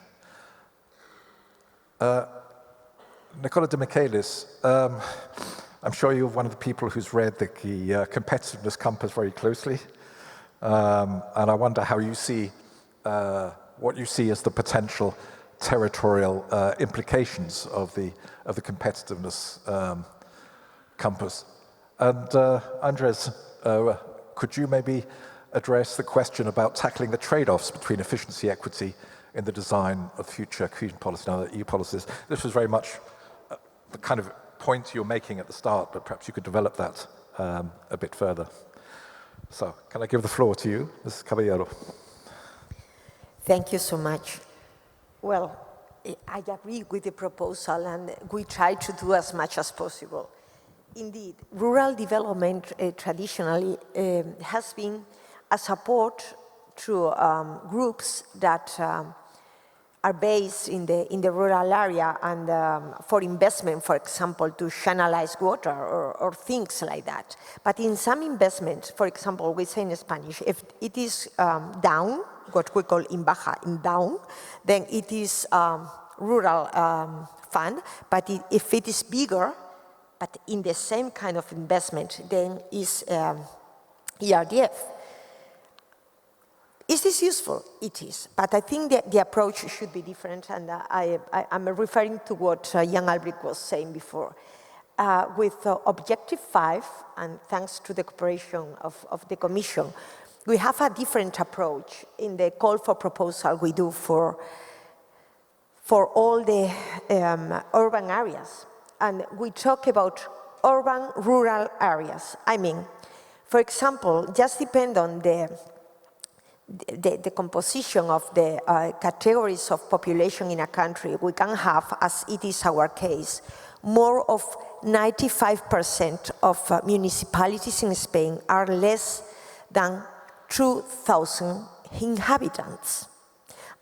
Nicola de Michaelis, I'm sure you're one of the people who's read the competitiveness compass very closely, and I wonder how you see, what you see as the potential territorial implications of the competitiveness compass. And Andres, could you maybe address the question about tackling the trade-offs between efficiency, equity in the design of future cohesion policy and other EU policies? This was very much the kind of point you're making at the start, but perhaps you could develop that a bit further. So, can I give the floor to you, Ms. Caballero?
Thank you so much. Well, I agree with the proposal, and we try to do as much as possible. Indeed, rural development traditionally has been a support to groups that are based in the rural area and for investment, for example, to channelize water or things like that. But in some investment, for example, we say in Spanish, if it is down, what we call in baja, in down, then it is rural fund, but if it is bigger, but in the same kind of investment, then is ERDF. Is this useful? It is, but I think that the approach should be different, and I'm referring to what Jan Albrecht was saying before. With Objective 5, and thanks to the cooperation of the Commission, we have a different approach in the call for proposal we do for all the urban areas. And we talk about urban-rural areas. I mean, for example, just depend on the composition of the categories of population in a country. We can have, as it is our case, more of 95% of municipalities in Spain are less than 2,000 inhabitants.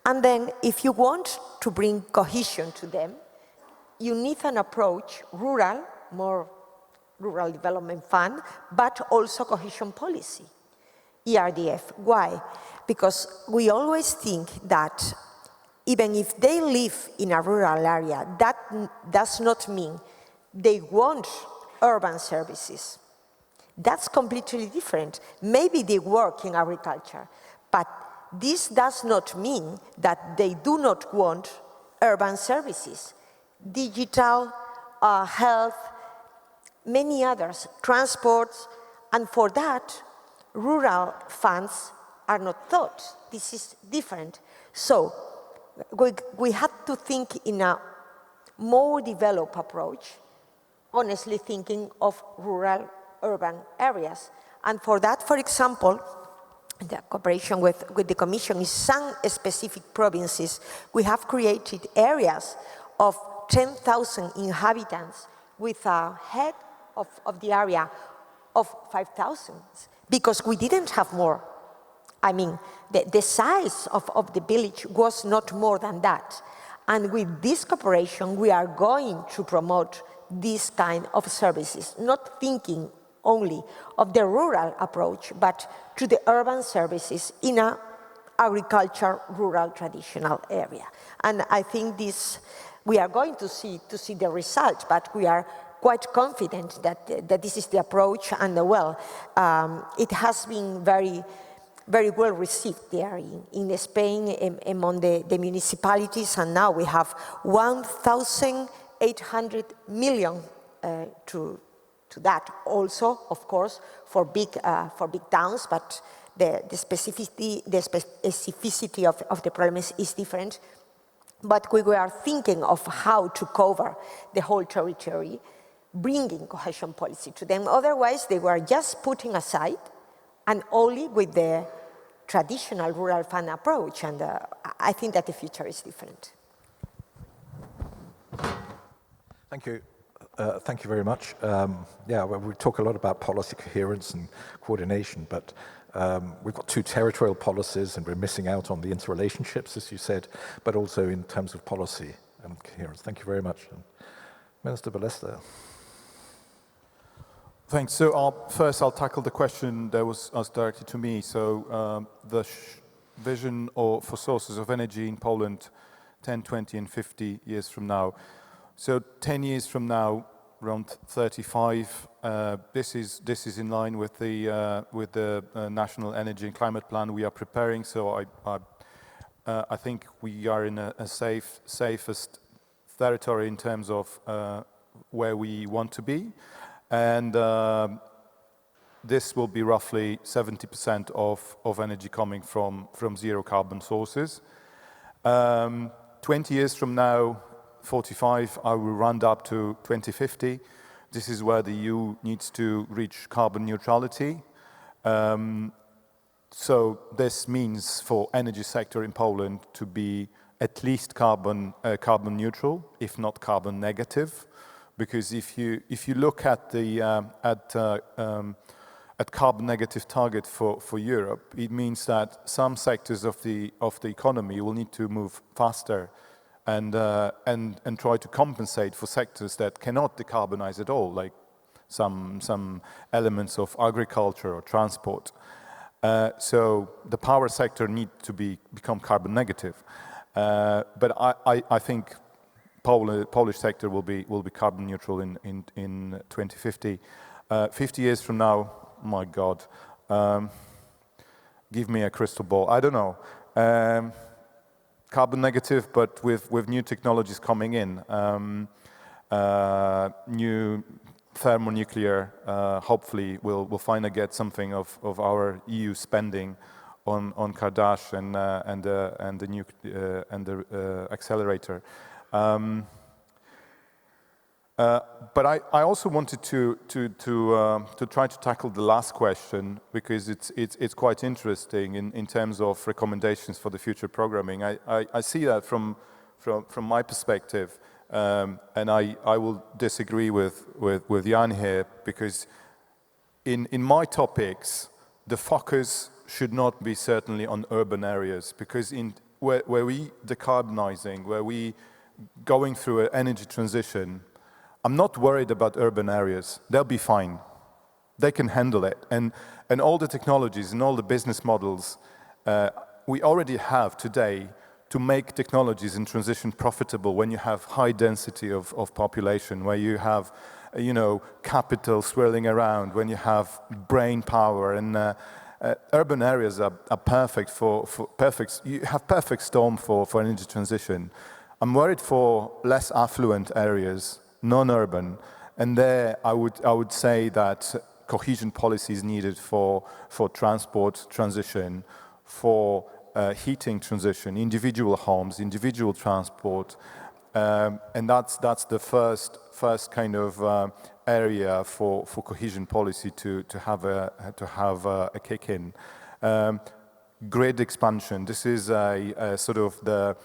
And then if you want to bring cohesion to them, you need an approach, rural, more rural development fund, but also cohesion policy, ERDF. Why? Because we always think that even if they live in a rural area, that does not mean they want urban services. That's completely different. Maybe they work in agriculture, but this does not mean that they do not want urban services. Digital, health, many others, transport, And for that, rural funds are not thought. This is different. So we had to think in a more developed approach, honestly thinking of rural urban areas. And for that, for example, the cooperation with the Commission in some specific provinces, we have created areas of 10,000 inhabitants with a head of the area of 5,000, because we didn't have more. I mean, the size of the village was not more than that. And with this cooperation, we are going to promote this kind of services, not thinking only of the rural approach, but to the urban services in an agriculture, rural, traditional area. And I think this, we are going to see the result, but we are quite confident that this is the approach, and well, it has been very well received there in Spain among the municipalities, and now we have 1,800 million to that. Also, of course, for big towns, but the specificity of the problem is different. But we were thinking of how to cover the whole territory, bringing cohesion policy to them. Otherwise, they were just putting aside and only with the traditional rural fund approach. And I think that the future is different.
Thank you. Thank you very much. Yeah, well, we talk a lot about policy coherence and coordination, but we've got two territorial policies and we're missing out on the interrelationships, as you said, but also in terms of policy and coherence. Thank you very much. Minister Ballester.
Thanks. So first I'll tackle the question that was asked directly to me. So the vision for sources of energy in Poland 10, 20 and 50 years from now. So 10 years from now, around 35, this is in line with the National Energy and Climate Plan we are preparing. So I think we are in a safest territory in terms of where we want to be. And this will be roughly 70% of energy coming from zero carbon sources. 20 years from now, 45, I will round up to 2050. This is where the EU needs to reach carbon neutrality. So this means for energy sector in Poland to be at least carbon neutral, if not carbon negative. Because if you look at the carbon negative target for Europe, it means that some sectors of the economy will need to move faster and try to compensate for sectors that cannot decarbonize at all, like some elements of agriculture or transport. So the power sector needs to become carbon negative. But I think Polish sector will be carbon neutral in 2050. 50 years from now, my God, give me a crystal ball. I don't know. Carbon negative, but with new technologies coming in, new thermonuclear. Hopefully, we'll finally get something of our EU spending on Kardash and the accelerator. But I also wanted to try to tackle the last question, because it's quite interesting in terms of recommendations for the future programming. I see that from my perspective, and I will disagree with Jan here, because in my topics the focus should not be certainly on urban areas, because where we decarbonizing, where we going through an energy transition, I'm not worried about urban areas. They'll be fine. They can handle it. And all the technologies and all the business models we already have today to make technologies in transition profitable when you have high density of population, where you have capital swirling around, when you have brain power, and urban areas are perfect you have perfect storm for energy transition. I'm worried for less affluent areas, non-urban, and there I would say that cohesion policy is needed for transport transition, for heating transition, individual homes, individual transport, and that's the first kind of area for cohesion policy to have a kick in. Grid expansion. This is a sort of the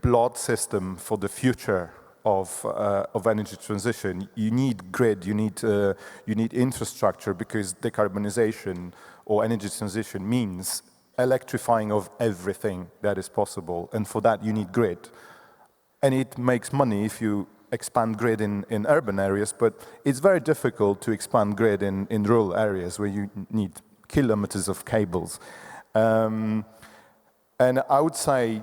blood system for the future of energy transition. You need grid. You need infrastructure, because decarbonization or energy transition means electrifying of everything that is possible, and for that you need grid. And it makes money if you expand grid in urban areas, but it's very difficult to expand grid in rural areas where you need kilometers of cables. And I would say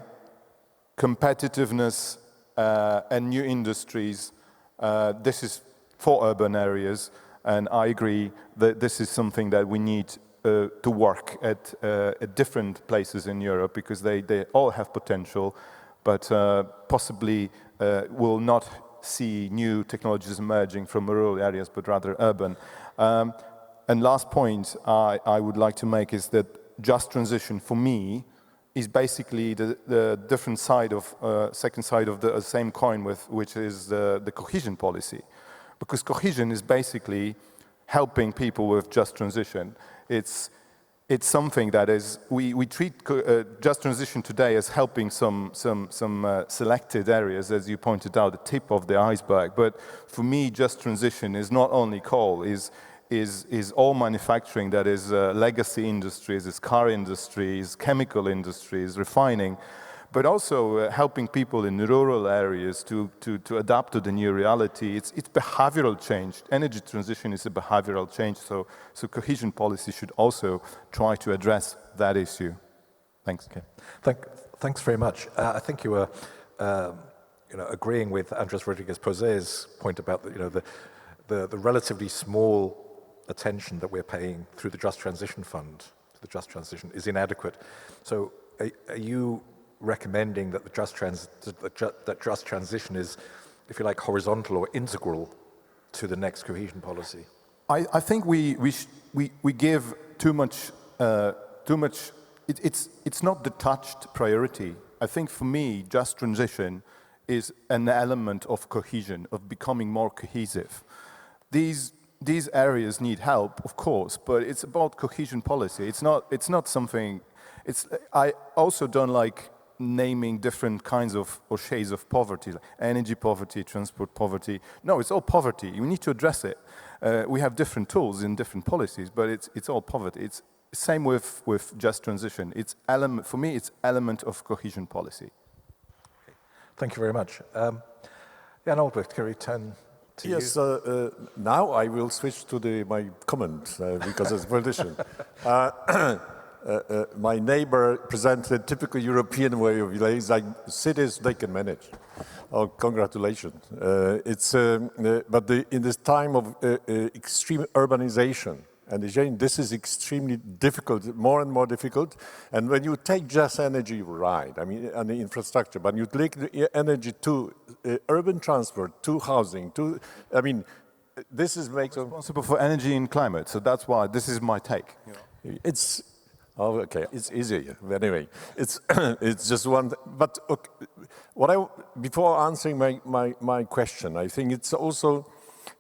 competitiveness and new industries, this is for urban areas, and I agree that this is something that we need to work at different places in Europe, because they all have potential, but possibly will not see new technologies emerging from rural areas, but rather urban. And last point I would like to make is that just transition, for me, is basically the different side of, second side of the same coin, which is the cohesion policy. Because cohesion is basically helping people with just transition. It's something that is, we treat just transition today as helping some selected areas, as you pointed out, the tip of the iceberg. But for me, just transition is not only coal, is all manufacturing that is legacy industries, is car industries, chemical industries, refining, but also helping people in rural areas to adapt to the new reality. It's behavioral change. Energy transition is a behavioral change, so cohesion policy should also try to address that issue. Thanks.
Okay. Thanks very much. I think you were agreeing with Andres Rodriguez-Posé's point about the relatively small attention that we're paying through the Just Transition Fund to the Just Transition is inadequate. So are you recommending that that just transition is, if you like, horizontal or integral to the next cohesion policy?
I think we give too much. It's not detached priority. I think for me, just transition is an element of cohesion, of becoming more cohesive. These areas need help, of course, but it's about cohesion policy. It's not something. I also don't like naming different kinds of or shades of poverty, like energy poverty, transport poverty. No, it's all poverty. You need to address it. We have different tools in different policies, but it's all poverty. It's same with just transition. For me, it's element of cohesion policy.
Okay. Thank you very much. Jan Olbrecht, can we turn to you?
Yes, now I will switch to my comment, because as a politician. My neighbor presented a typical European way of life, like cities they can manage. Oh, congratulations. In this time of extreme urbanization, and again, this is extremely difficult, more and more difficult. And when you take just energy, right, I mean, and the infrastructure, but you take the energy to urban transport, to housing, this is
responsible for energy and climate. So that's why this is my take.
It's okay. It's easy. Anyway, it's just one. But okay, before answering my question, I think it's also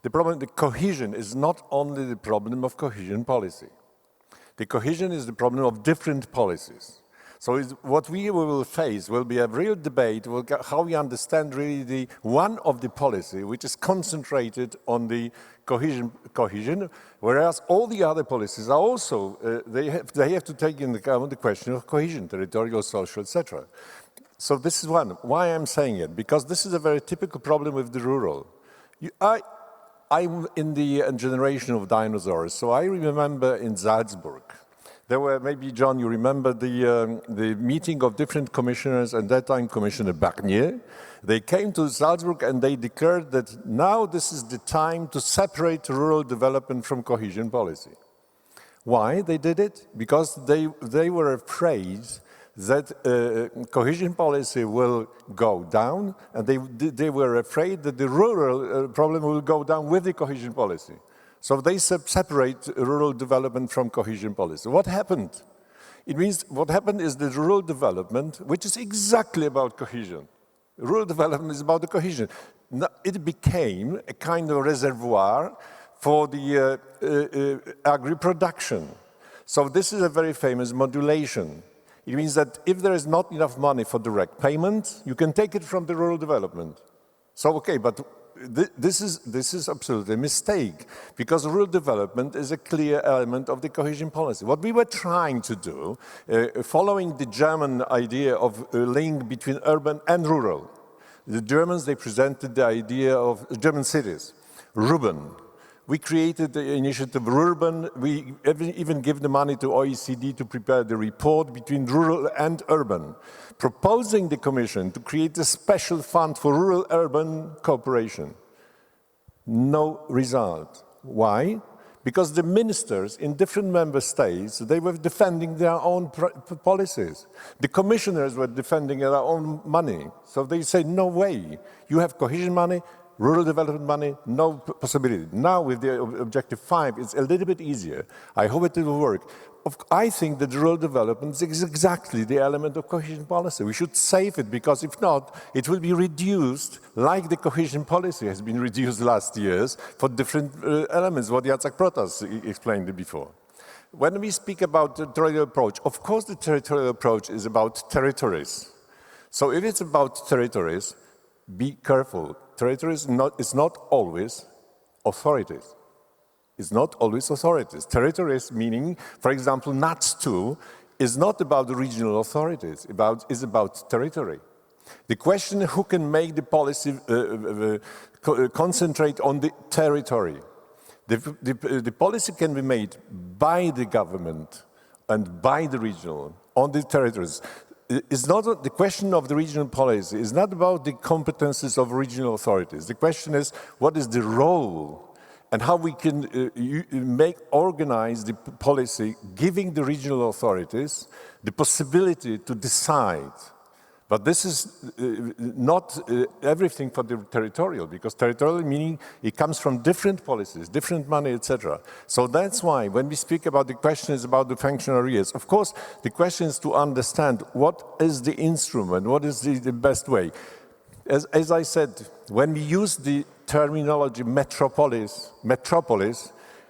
the problem. The cohesion is not only the problem of cohesion policy. The cohesion is the problem of different policies. So what we will face will be a real debate how we understand really one of the policy which is concentrated on the cohesion, whereas all the other policies are also, they have to take into account the question of cohesion, territorial, social, etc. So this is one. Why I'm saying it? Because this is a very typical problem with the rural. I'm in the generation of dinosaurs, so I remember in Salzburg, there were, maybe John, you remember the meeting of different commissioners, and that time Commissioner Barnier. They came to Salzburg and they declared that now this is the time to separate rural development from cohesion policy. Why they did it? Because they were afraid that cohesion policy will go down, and they were afraid that the rural problem will go down with the cohesion policy. So they separate rural development from cohesion policy. What happened? It means what happened is that rural development, which is exactly about cohesion, rural development is about the cohesion. It became a kind of reservoir for the agri-production. So this is a very famous modulation. It means that if there is not enough money for direct payment, you can take it from the rural development. So, okay, but this is absolutely a mistake, because rural development is a clear element of the cohesion policy. What we were trying to do, following the German idea of a link between urban and rural, the Germans, they presented the idea of German cities, Ruben. We created the initiative Urban. We even give the money to OECD to prepare the report between rural and urban, proposing the Commission to create a special fund for rural-urban cooperation. No result. Why? Because the ministers in different member states, they were defending their own policies. The commissioners were defending their own money. So they say, no way. You have cohesion money, rural development money, no possibility. Now with the objective 5, it's a little bit easier. I hope it will work. I think that rural development is exactly the element of cohesion policy. We should save it, because if not, it will be reduced like the cohesion policy has been reduced last years for different elements, what Jacek Protas explained before. When we speak about the territorial approach, of course the territorial approach is about territories. So if it's about territories, be careful. Territories is not always authorities. It's not always authorities. Territories meaning, for example, NATS 2 is not about the regional authorities, it's about territory. The question who can make the policy concentrate on the territory. The policy can be made by the government and by the regional on the territories. It's not the question of the regional policy. It's not about the competences of regional authorities. The question is, what is the role and how we can organize the policy, giving the regional authorities the possibility to decide. But this is not everything for the territorial, because territorial meaning it comes from different policies, different money, etc. So that's why when we speak about the questions about the functional areas, of course, the question is to understand what is the instrument, what is the best way. As I said, when we use the terminology metropolis,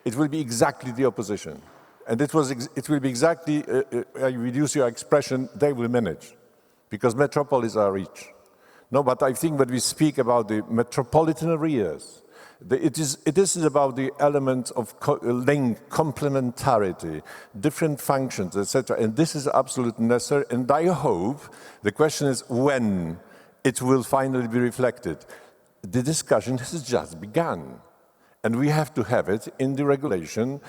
it will be exactly the opposition. And it will be exactly, I will use your expression, they will manage. Because metropolis are rich. No, but I think when we speak about the metropolitan areas, it is about the element of link, complementarity, different functions, etc. And this is absolutely necessary. And I hope the question is when it will finally be reflected. The discussion has just begun. And we have to have it in the regulation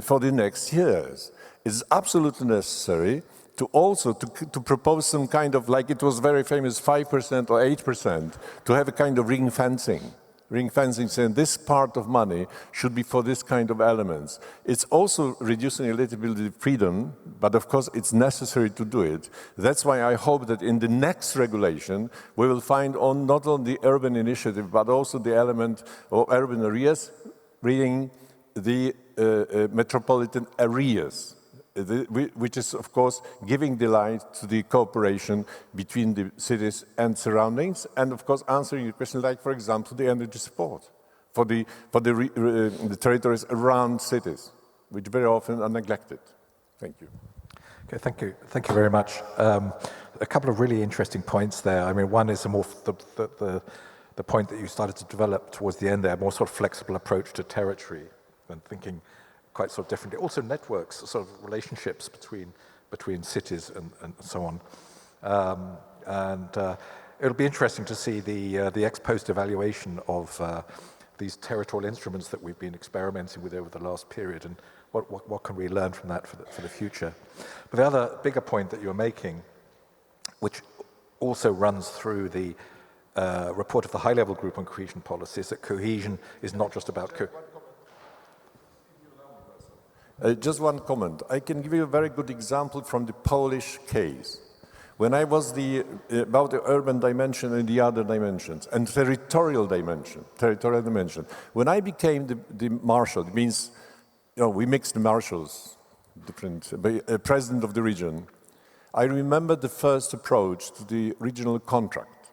for the next years. It's absolutely necessary to also to propose some kind of, like it was very famous, 5% or 8%, to have a kind of ring fencing. Ring fencing saying this part of money should be for this kind of elements. It's also reducing a little bit the freedom, but of course it's necessary to do it. That's why I hope that in the next regulation we will find on not only the urban initiative, but also the element of urban areas, reading the metropolitan areas. Which is, of course, giving the light to the cooperation between the cities and surroundings, and, of course, answering your question, like, for example, the energy support for the territories around cities, which very often are neglected. Thank you.
Okay, thank you. Thank you very much. A couple of really interesting points there. I mean, one is the point that you started to develop towards the end there, a more sort of flexible approach to territory and thinking quite sort of differently. Also networks, sort of relationships between cities and so on. It'll be interesting to see the ex post evaluation of these territorial instruments that we've been experimenting with over the last period, and what can we learn from that for the future. But the other bigger point that you're making, which also runs through the report of the high-level group on cohesion policy, is that cohesion is not just about
Just one comment. I can give you a very good example from the Polish case. When I was about the urban dimension and the other dimensions, and territorial dimension, when I became the marshal, it means, we mixed the marshals, different, president of the region, I remember the first approach to the regional contract.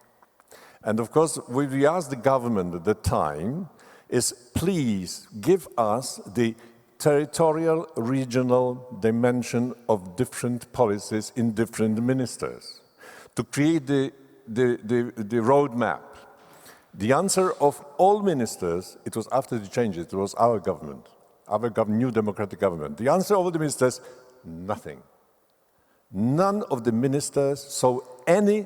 And of course, what we asked the government at the time is, please give us the territorial regional dimension of different policies in different ministers to create the roadmap. The answer of all ministers, it was after the changes, it was our government, new democratic government. The answer of all the ministers, nothing. None of the ministers saw any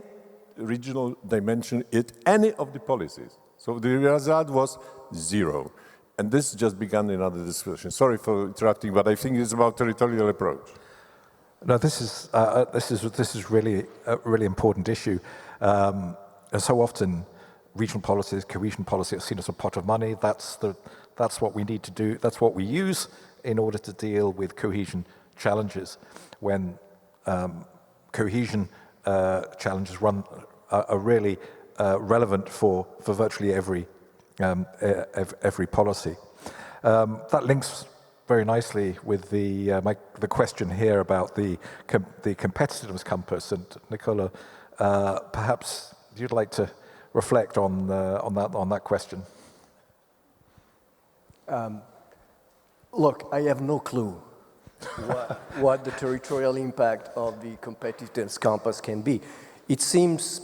regional dimension in any of the policies. So the result was zero. And this just began another discussion. Sorry for interrupting, but I think it's about territorial approach.
No, this is really a really important issue. And so often, regional policies, cohesion policy, are seen as a pot of money. That's what we need to do. That's what we use in order to deal with cohesion challenges. When cohesion challenges are really relevant for virtually every policy. That links very nicely with the question here about the competitiveness compass. And Nicola, perhaps you'd like to reflect on that question.
Look, I have no clue what the territorial impact of the competitiveness compass can be. It seems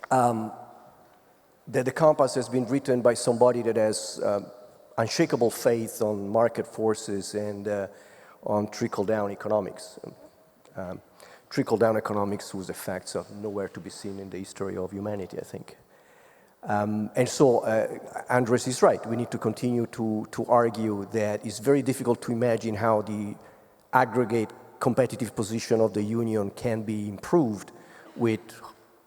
that the compass has been written by somebody that has unshakable faith on market forces and on trickle-down economics. Trickle-down economics whose effects are nowhere to be seen in the history of humanity, I think. And so Andres is right. We need to continue to argue that it's very difficult to imagine how the aggregate competitive position of the Union can be improved with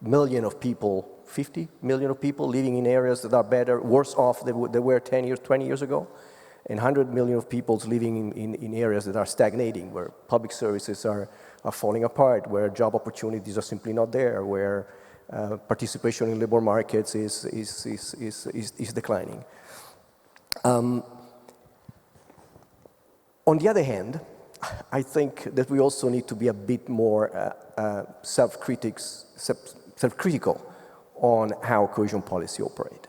millions of people, 50 million of people living in areas that are better, worse off than they were 10 years, 20 years ago, and 100 million of people living in areas that are stagnating, where public services are falling apart, where job opportunities are simply not there, where participation in labor markets is declining. On the other hand, I think that we also need to be a bit more self-critical on how cohesion policy operate.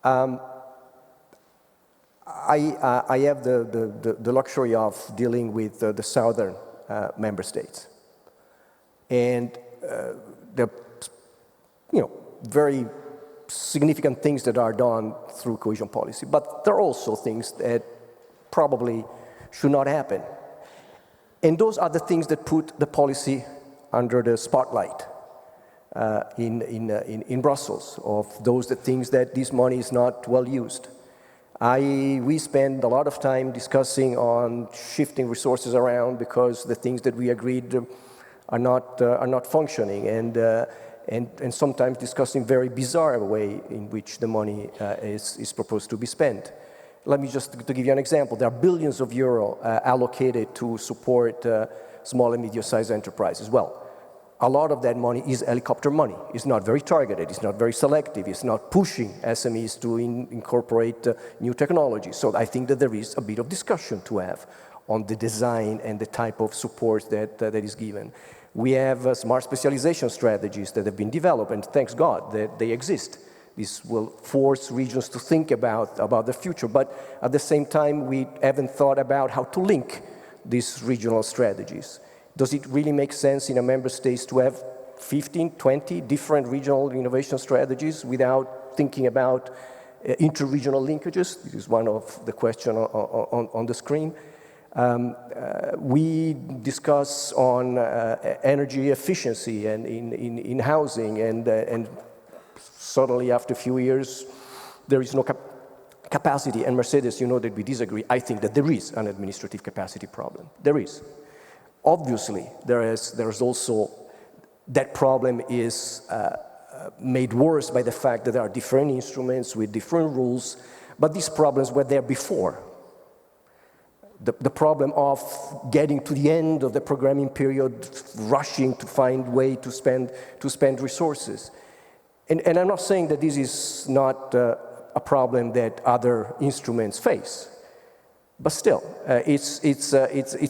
I have the luxury of dealing with the southern member states, and there are very significant things that are done through cohesion policy, but there are also things that probably should not happen. And those are the things that put the policy under the spotlight in Brussels, of those things that this money is not well used. We spend a lot of time discussing on shifting resources around because the things that we agreed are not functioning, and sometimes discussing very bizarre way in which the money is proposed to be spent. Let me just to give you an example. There are billions of euro allocated to support small and medium-sized enterprises. Well, a lot of that money is helicopter money. It's not very targeted. It's not very selective. It's not pushing SMEs to incorporate new technology. So I think that there is a bit of discussion to have on the design and the type of support that is given. We have smart specialization strategies that have been developed, and thanks God that they exist. This will force regions to think about the future, but at the same time, we haven't thought about how to link these regional strategies. Does it really make sense in a member state to have 15, 20 different regional innovation strategies without thinking about inter-regional linkages? This is one of the questions on the screen. We discuss on energy efficiency and in housing, and suddenly after a few years, there is no capacity. And Mercedes, you know that we disagree. I think that there is an administrative capacity problem. There is. Obviously, there is also, that problem is made worse by the fact that there are different instruments with different rules, but these problems were there before. the problem of getting to the end of the programming period, rushing to find way to spend resources. And I'm not saying that this is not a problem that other instruments face, but still, it's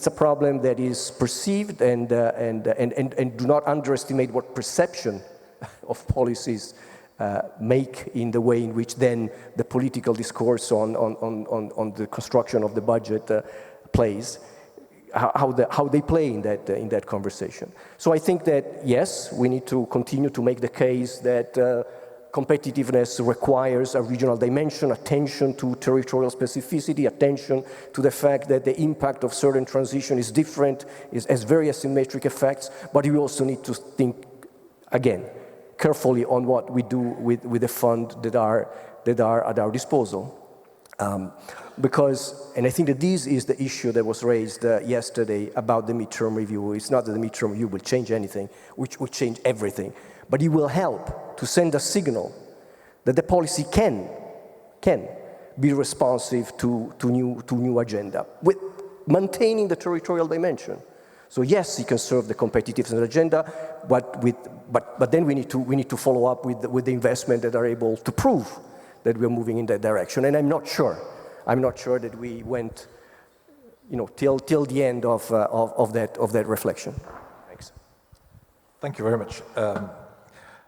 a problem that is perceived, and do not underestimate what perception of policies make in the way in which then the political discourse on the construction of the budget plays, how they play in that conversation. So I think that yes, we need to continue to make the case that competitiveness requires a regional dimension, attention to territorial specificity, attention to the fact that the impact of certain transition is different, has very asymmetric effects, but we also need to think, again, carefully on what we do with the funds that are at our disposal. Because, and I think that this is the issue that was raised yesterday about the midterm review. It's not that the midterm review will change anything, which will change everything, but it will help to send a signal that the policy can be responsive to new agenda, with maintaining the territorial dimension. So yes, it can serve the competitiveness agenda, but then we need to follow up with the investment that are able to prove that we're moving in that direction. And I'm not sure that we went, till the end of that reflection. Thanks.
Thank you very much,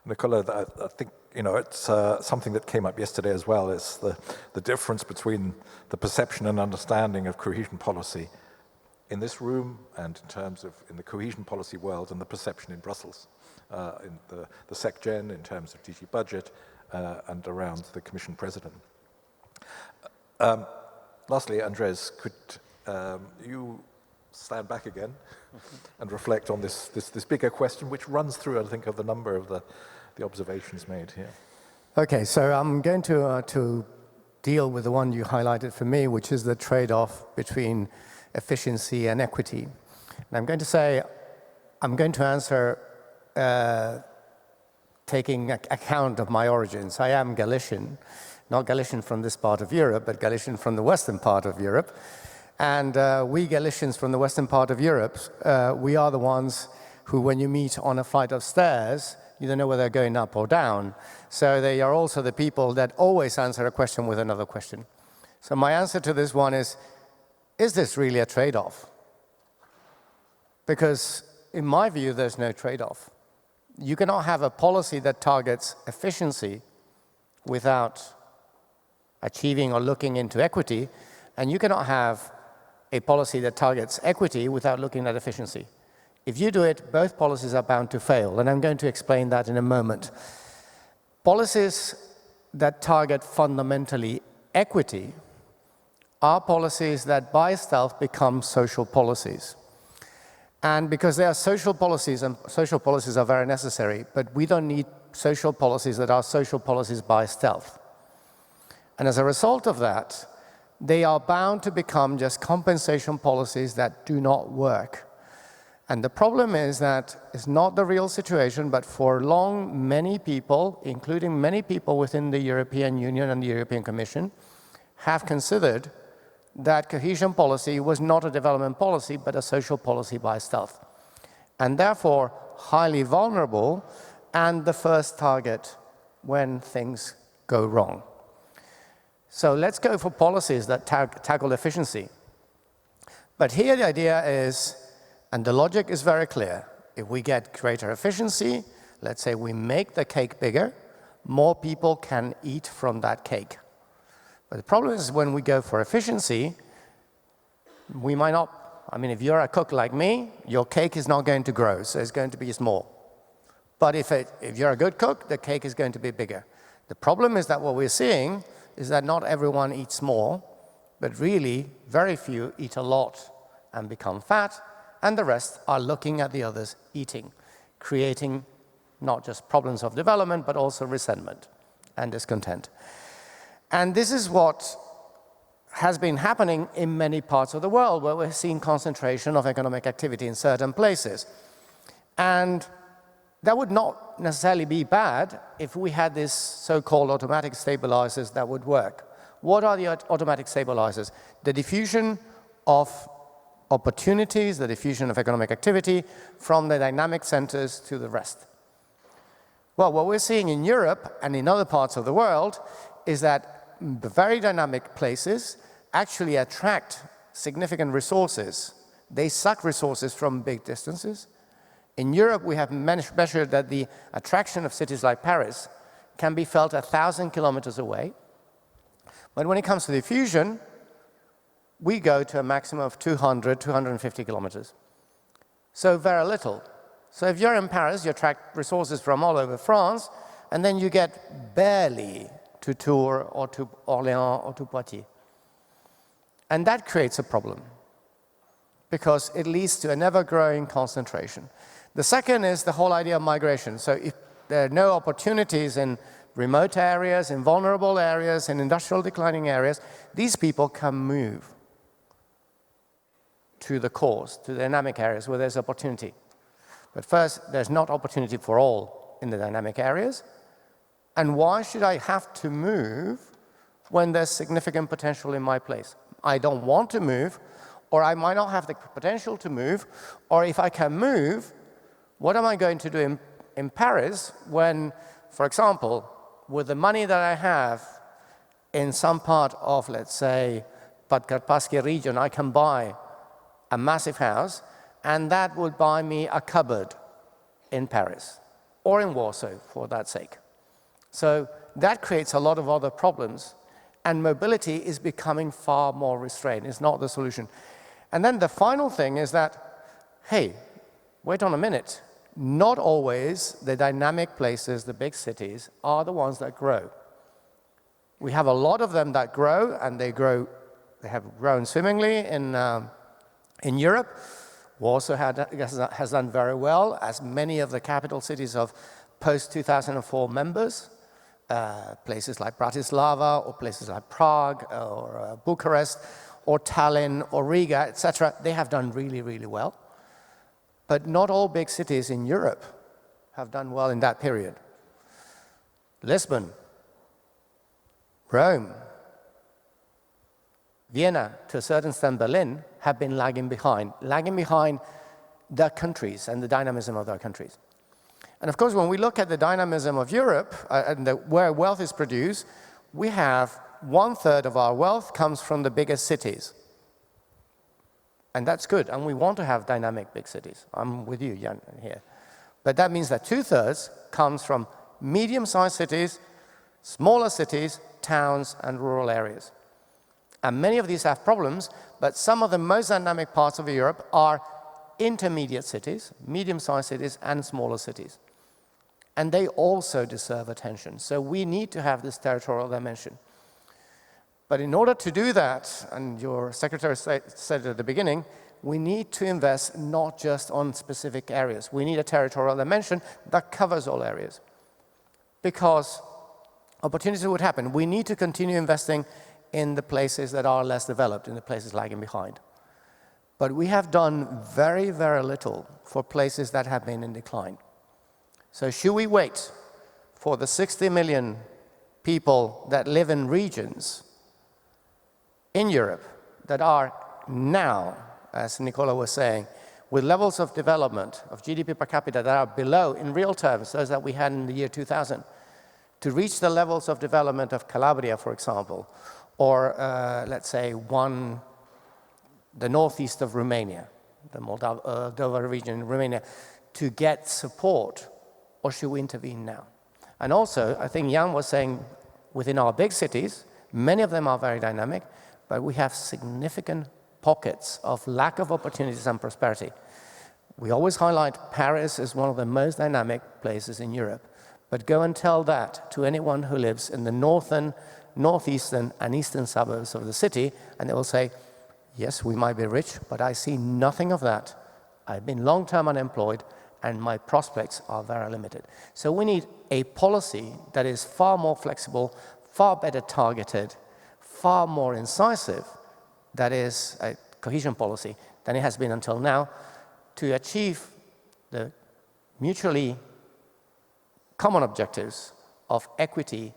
Nicola. I think it's something that came up yesterday as well. Is the difference between the perception and understanding of cohesion policy in this room and in the cohesion policy world, and the perception in Brussels, in the SecGen in terms of DG budget and around the Commission President. Lastly, Andres, could you stand back again and reflect on this bigger question, which runs through, I think, of the number of the observations made here?
Okay, so I'm going to deal with the one you highlighted for me, which is the trade-off between efficiency and equity. And I'm going to answer taking account of my origins. I am Galician, not Galician from this part of Europe, but Galician from the western part of Europe. And we Galicians from the western part of Europe, we are the ones who, when you meet on a flight of stairs, you don't know whether they're going up or down. So they are also the people that always answer a question with another question. So my answer to this one is this really a trade-off? Because in my view, there's no trade-off. You cannot have a policy that targets efficiency without achieving or looking into equity, and you cannot have a policy that targets equity without looking at efficiency. If you do it, both policies are bound to fail, and I'm going to explain that in a moment. Policies that target fundamentally equity are policies that by stealth become social policies. And because they are social policies, and social policies are very necessary, but we don't need social policies that are social policies by stealth. And as a result of that, they are bound to become just compensation policies that do not work. And the problem is that it's not the real situation, but for long, many people, including many people within the European Union and the European Commission, have considered that cohesion policy was not a development policy, but a social policy by stealth, and therefore highly vulnerable and the first target when things go wrong. So let's go for policies that tackle efficiency. But here the idea is, and the logic is very clear, if we get greater efficiency, let's say we make the cake bigger, more people can eat from that cake. But the problem is when we go for efficiency, we might not, if you're a cook like me, your cake is not going to grow, so it's going to be small. But if you're a good cook, the cake is going to be bigger. The problem is that what we're seeing is that not everyone eats more, but really very few eat a lot and become fat, and the rest are looking at the others eating, creating not just problems of development, but also resentment and discontent. And this is what has been happening in many parts of the world, where we're seeing concentration of economic activity in certain places. And that would not necessarily be bad if we had these so-called automatic stabilizers that would work. What are the automatic stabilizers? The diffusion of opportunities, the diffusion of economic activity from the dynamic centers to the rest. Well, what we're seeing in Europe and in other parts of the world is that the very dynamic places actually attract significant resources. They suck resources from big distances. In Europe, we have measured that the attraction of cities like Paris can be felt 1,000 kilometers away. But when it comes to diffusion, we go to a maximum of 200, 250 kilometers. So very little. So if you're in Paris, you attract resources from all over France, and then you get barely to Tours or to Orléans or to Poitiers. And that creates a problem, because it leads to an ever-growing concentration. The second is the whole idea of migration. So if there are no opportunities in remote areas, in vulnerable areas, in industrial declining areas, these people can move to the cores, to the dynamic areas where there's opportunity. But first, there's not opportunity for all in the dynamic areas. And why should I have to move when there's significant potential in my place? I don't want to move, or I might not have the potential to move, or if I can move, what am I going to do in Paris when, for example, with the money that I have in some part of, let's say, Podkarpackie region, I can buy a massive house, and that would buy me a cupboard in Paris, or in Warsaw, for that sake. So that creates a lot of other problems, and mobility is becoming far more restrained. It's not the solution. And then the final thing is that, hey, wait on a minute. Not always the dynamic places, the big cities, are the ones that grow. We have a lot of them that grow, and they have grown swimmingly in Europe. Warsaw has done very well, as many of the capital cities of post-2004 members. Places like Bratislava, or places like Prague, or Bucharest, or Tallinn, or Riga, etc., they have done really, really well. But not all big cities in Europe have done well in that period. Lisbon, Rome, Vienna, to a certain extent Berlin, have been lagging behind their countries and the dynamism of their countries. And of course, when we look at the dynamism of Europe and where wealth is produced, we have 1/3 of our wealth comes from the biggest cities. And that's good, and we want to have dynamic big cities. I'm with you, Jan, here. But that means that 2/3 comes from medium-sized cities, smaller cities, towns, and rural areas. And many of these have problems, but some of the most dynamic parts of Europe are intermediate cities, medium-sized cities, and smaller cities. And they also deserve attention. So we need to have this territorial dimension. But in order to do that, and your secretary said at the beginning, we need to invest not just on specific areas. We need a territorial dimension that covers all areas. Because opportunities would happen. We need to continue investing in the places that are less developed, in the places lagging behind. But we have done very, very little for places that have been in decline. So should we wait for the 60 million people that live in regions in Europe that are now, as Nicola was saying, with levels of development of GDP per capita that are below, in real terms, those that we had in the year 2000, to reach the levels of development of Calabria, for example, or let's say the northeast of Romania, the Moldova region in Romania, to get support, or should we intervene now? And also, I think Jan was saying, within our big cities, many of them are very dynamic, but we have significant pockets of lack of opportunities and prosperity. We always highlight Paris as one of the most dynamic places in Europe, but go and tell that to anyone who lives in the northern, northeastern, and eastern suburbs of the city, and they will say, yes, we might be rich, but I see nothing of that. I've been long-term unemployed, and my prospects are very limited. So we need a policy that is far more flexible, far better targeted, far more incisive, that is a cohesion policy, than it has been until now, to achieve the mutually common objectives of equity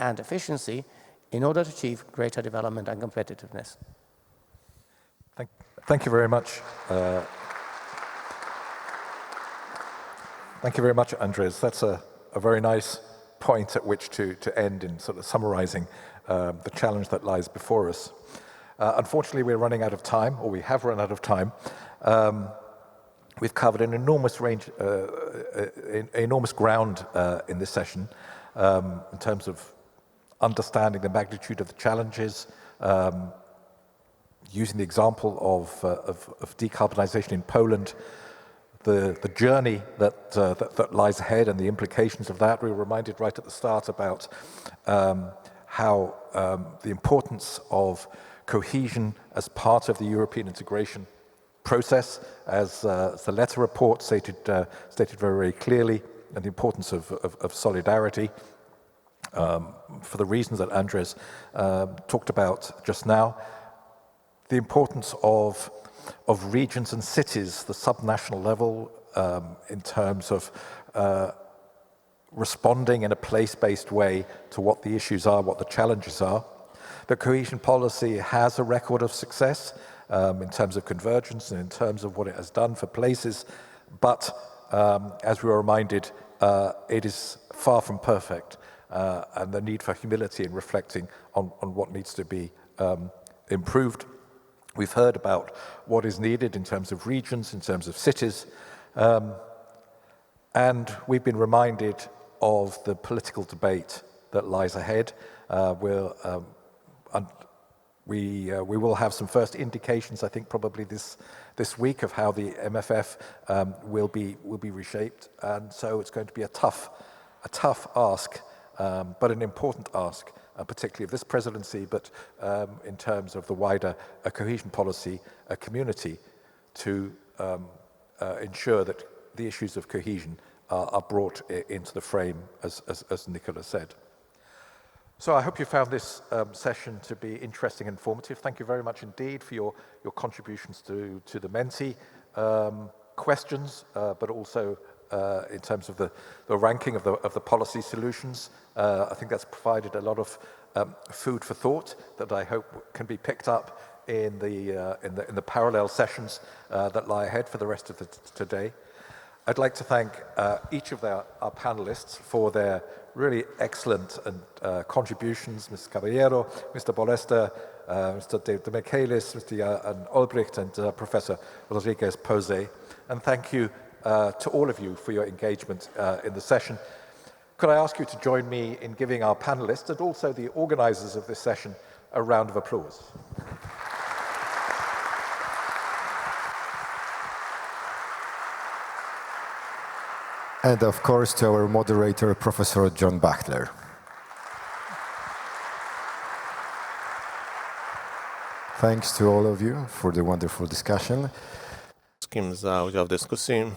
and efficiency in order to achieve greater development and competitiveness.
Thank you very much. Thank you very much, Andres. That's a very nice point at which to end in sort of summarizing the challenge that lies before us. Unfortunately, we're running out of time, or we have run out of time. We've covered an enormous range, enormous ground in this session in terms of understanding the magnitude of the challenges, using the example of decarbonization in Poland, the journey that lies ahead and the implications of that. We were reminded right at the start about how the importance of cohesion as part of the European integration process, as the letter report stated very, very clearly, and the importance of solidarity for the reasons that Andres talked about just now. The importance of regions and cities, the subnational level, in terms of responding in a place-based way to what the issues are, what the challenges are. The cohesion policy has a record of success in terms of convergence and in terms of what it has done for places, but as we were reminded, it is far from perfect, and the need for humility in reflecting on what needs to be improved. We've heard about what is needed in terms of regions, in terms of cities, and we've been reminded of the political debate that lies ahead. We will have some first indications, I think, probably this week of how the MFF will be reshaped, and so it's going to be a tough ask, but an important ask. Particularly of this presidency, but in terms of the wider cohesion policy community, to ensure that the issues of cohesion are brought into the frame, as Nicola said. So I hope you found this session to be interesting and informative. Thank you very much indeed for your contributions to the Menti questions, but also in terms of the ranking of the policy solutions. I think that's provided a lot of food for thought that I hope can be picked up in the parallel sessions that lie ahead for the rest of today. I'd like to thank each of our panelists for their really excellent contributions, Mr. Caballero, Mr. Bolester, Mr. De Michaelis, Mr. Jan Olbricht, and Professor Rodriguez Pose. And thank you to all of you for your engagement in the session. Could I ask you to join me in giving our panelists and also the organizers of this session a round of applause?
And of course to our moderator, Professor John Bachler. Thanks to all of you for the wonderful discussion.
Z kim za udział w dyskusji.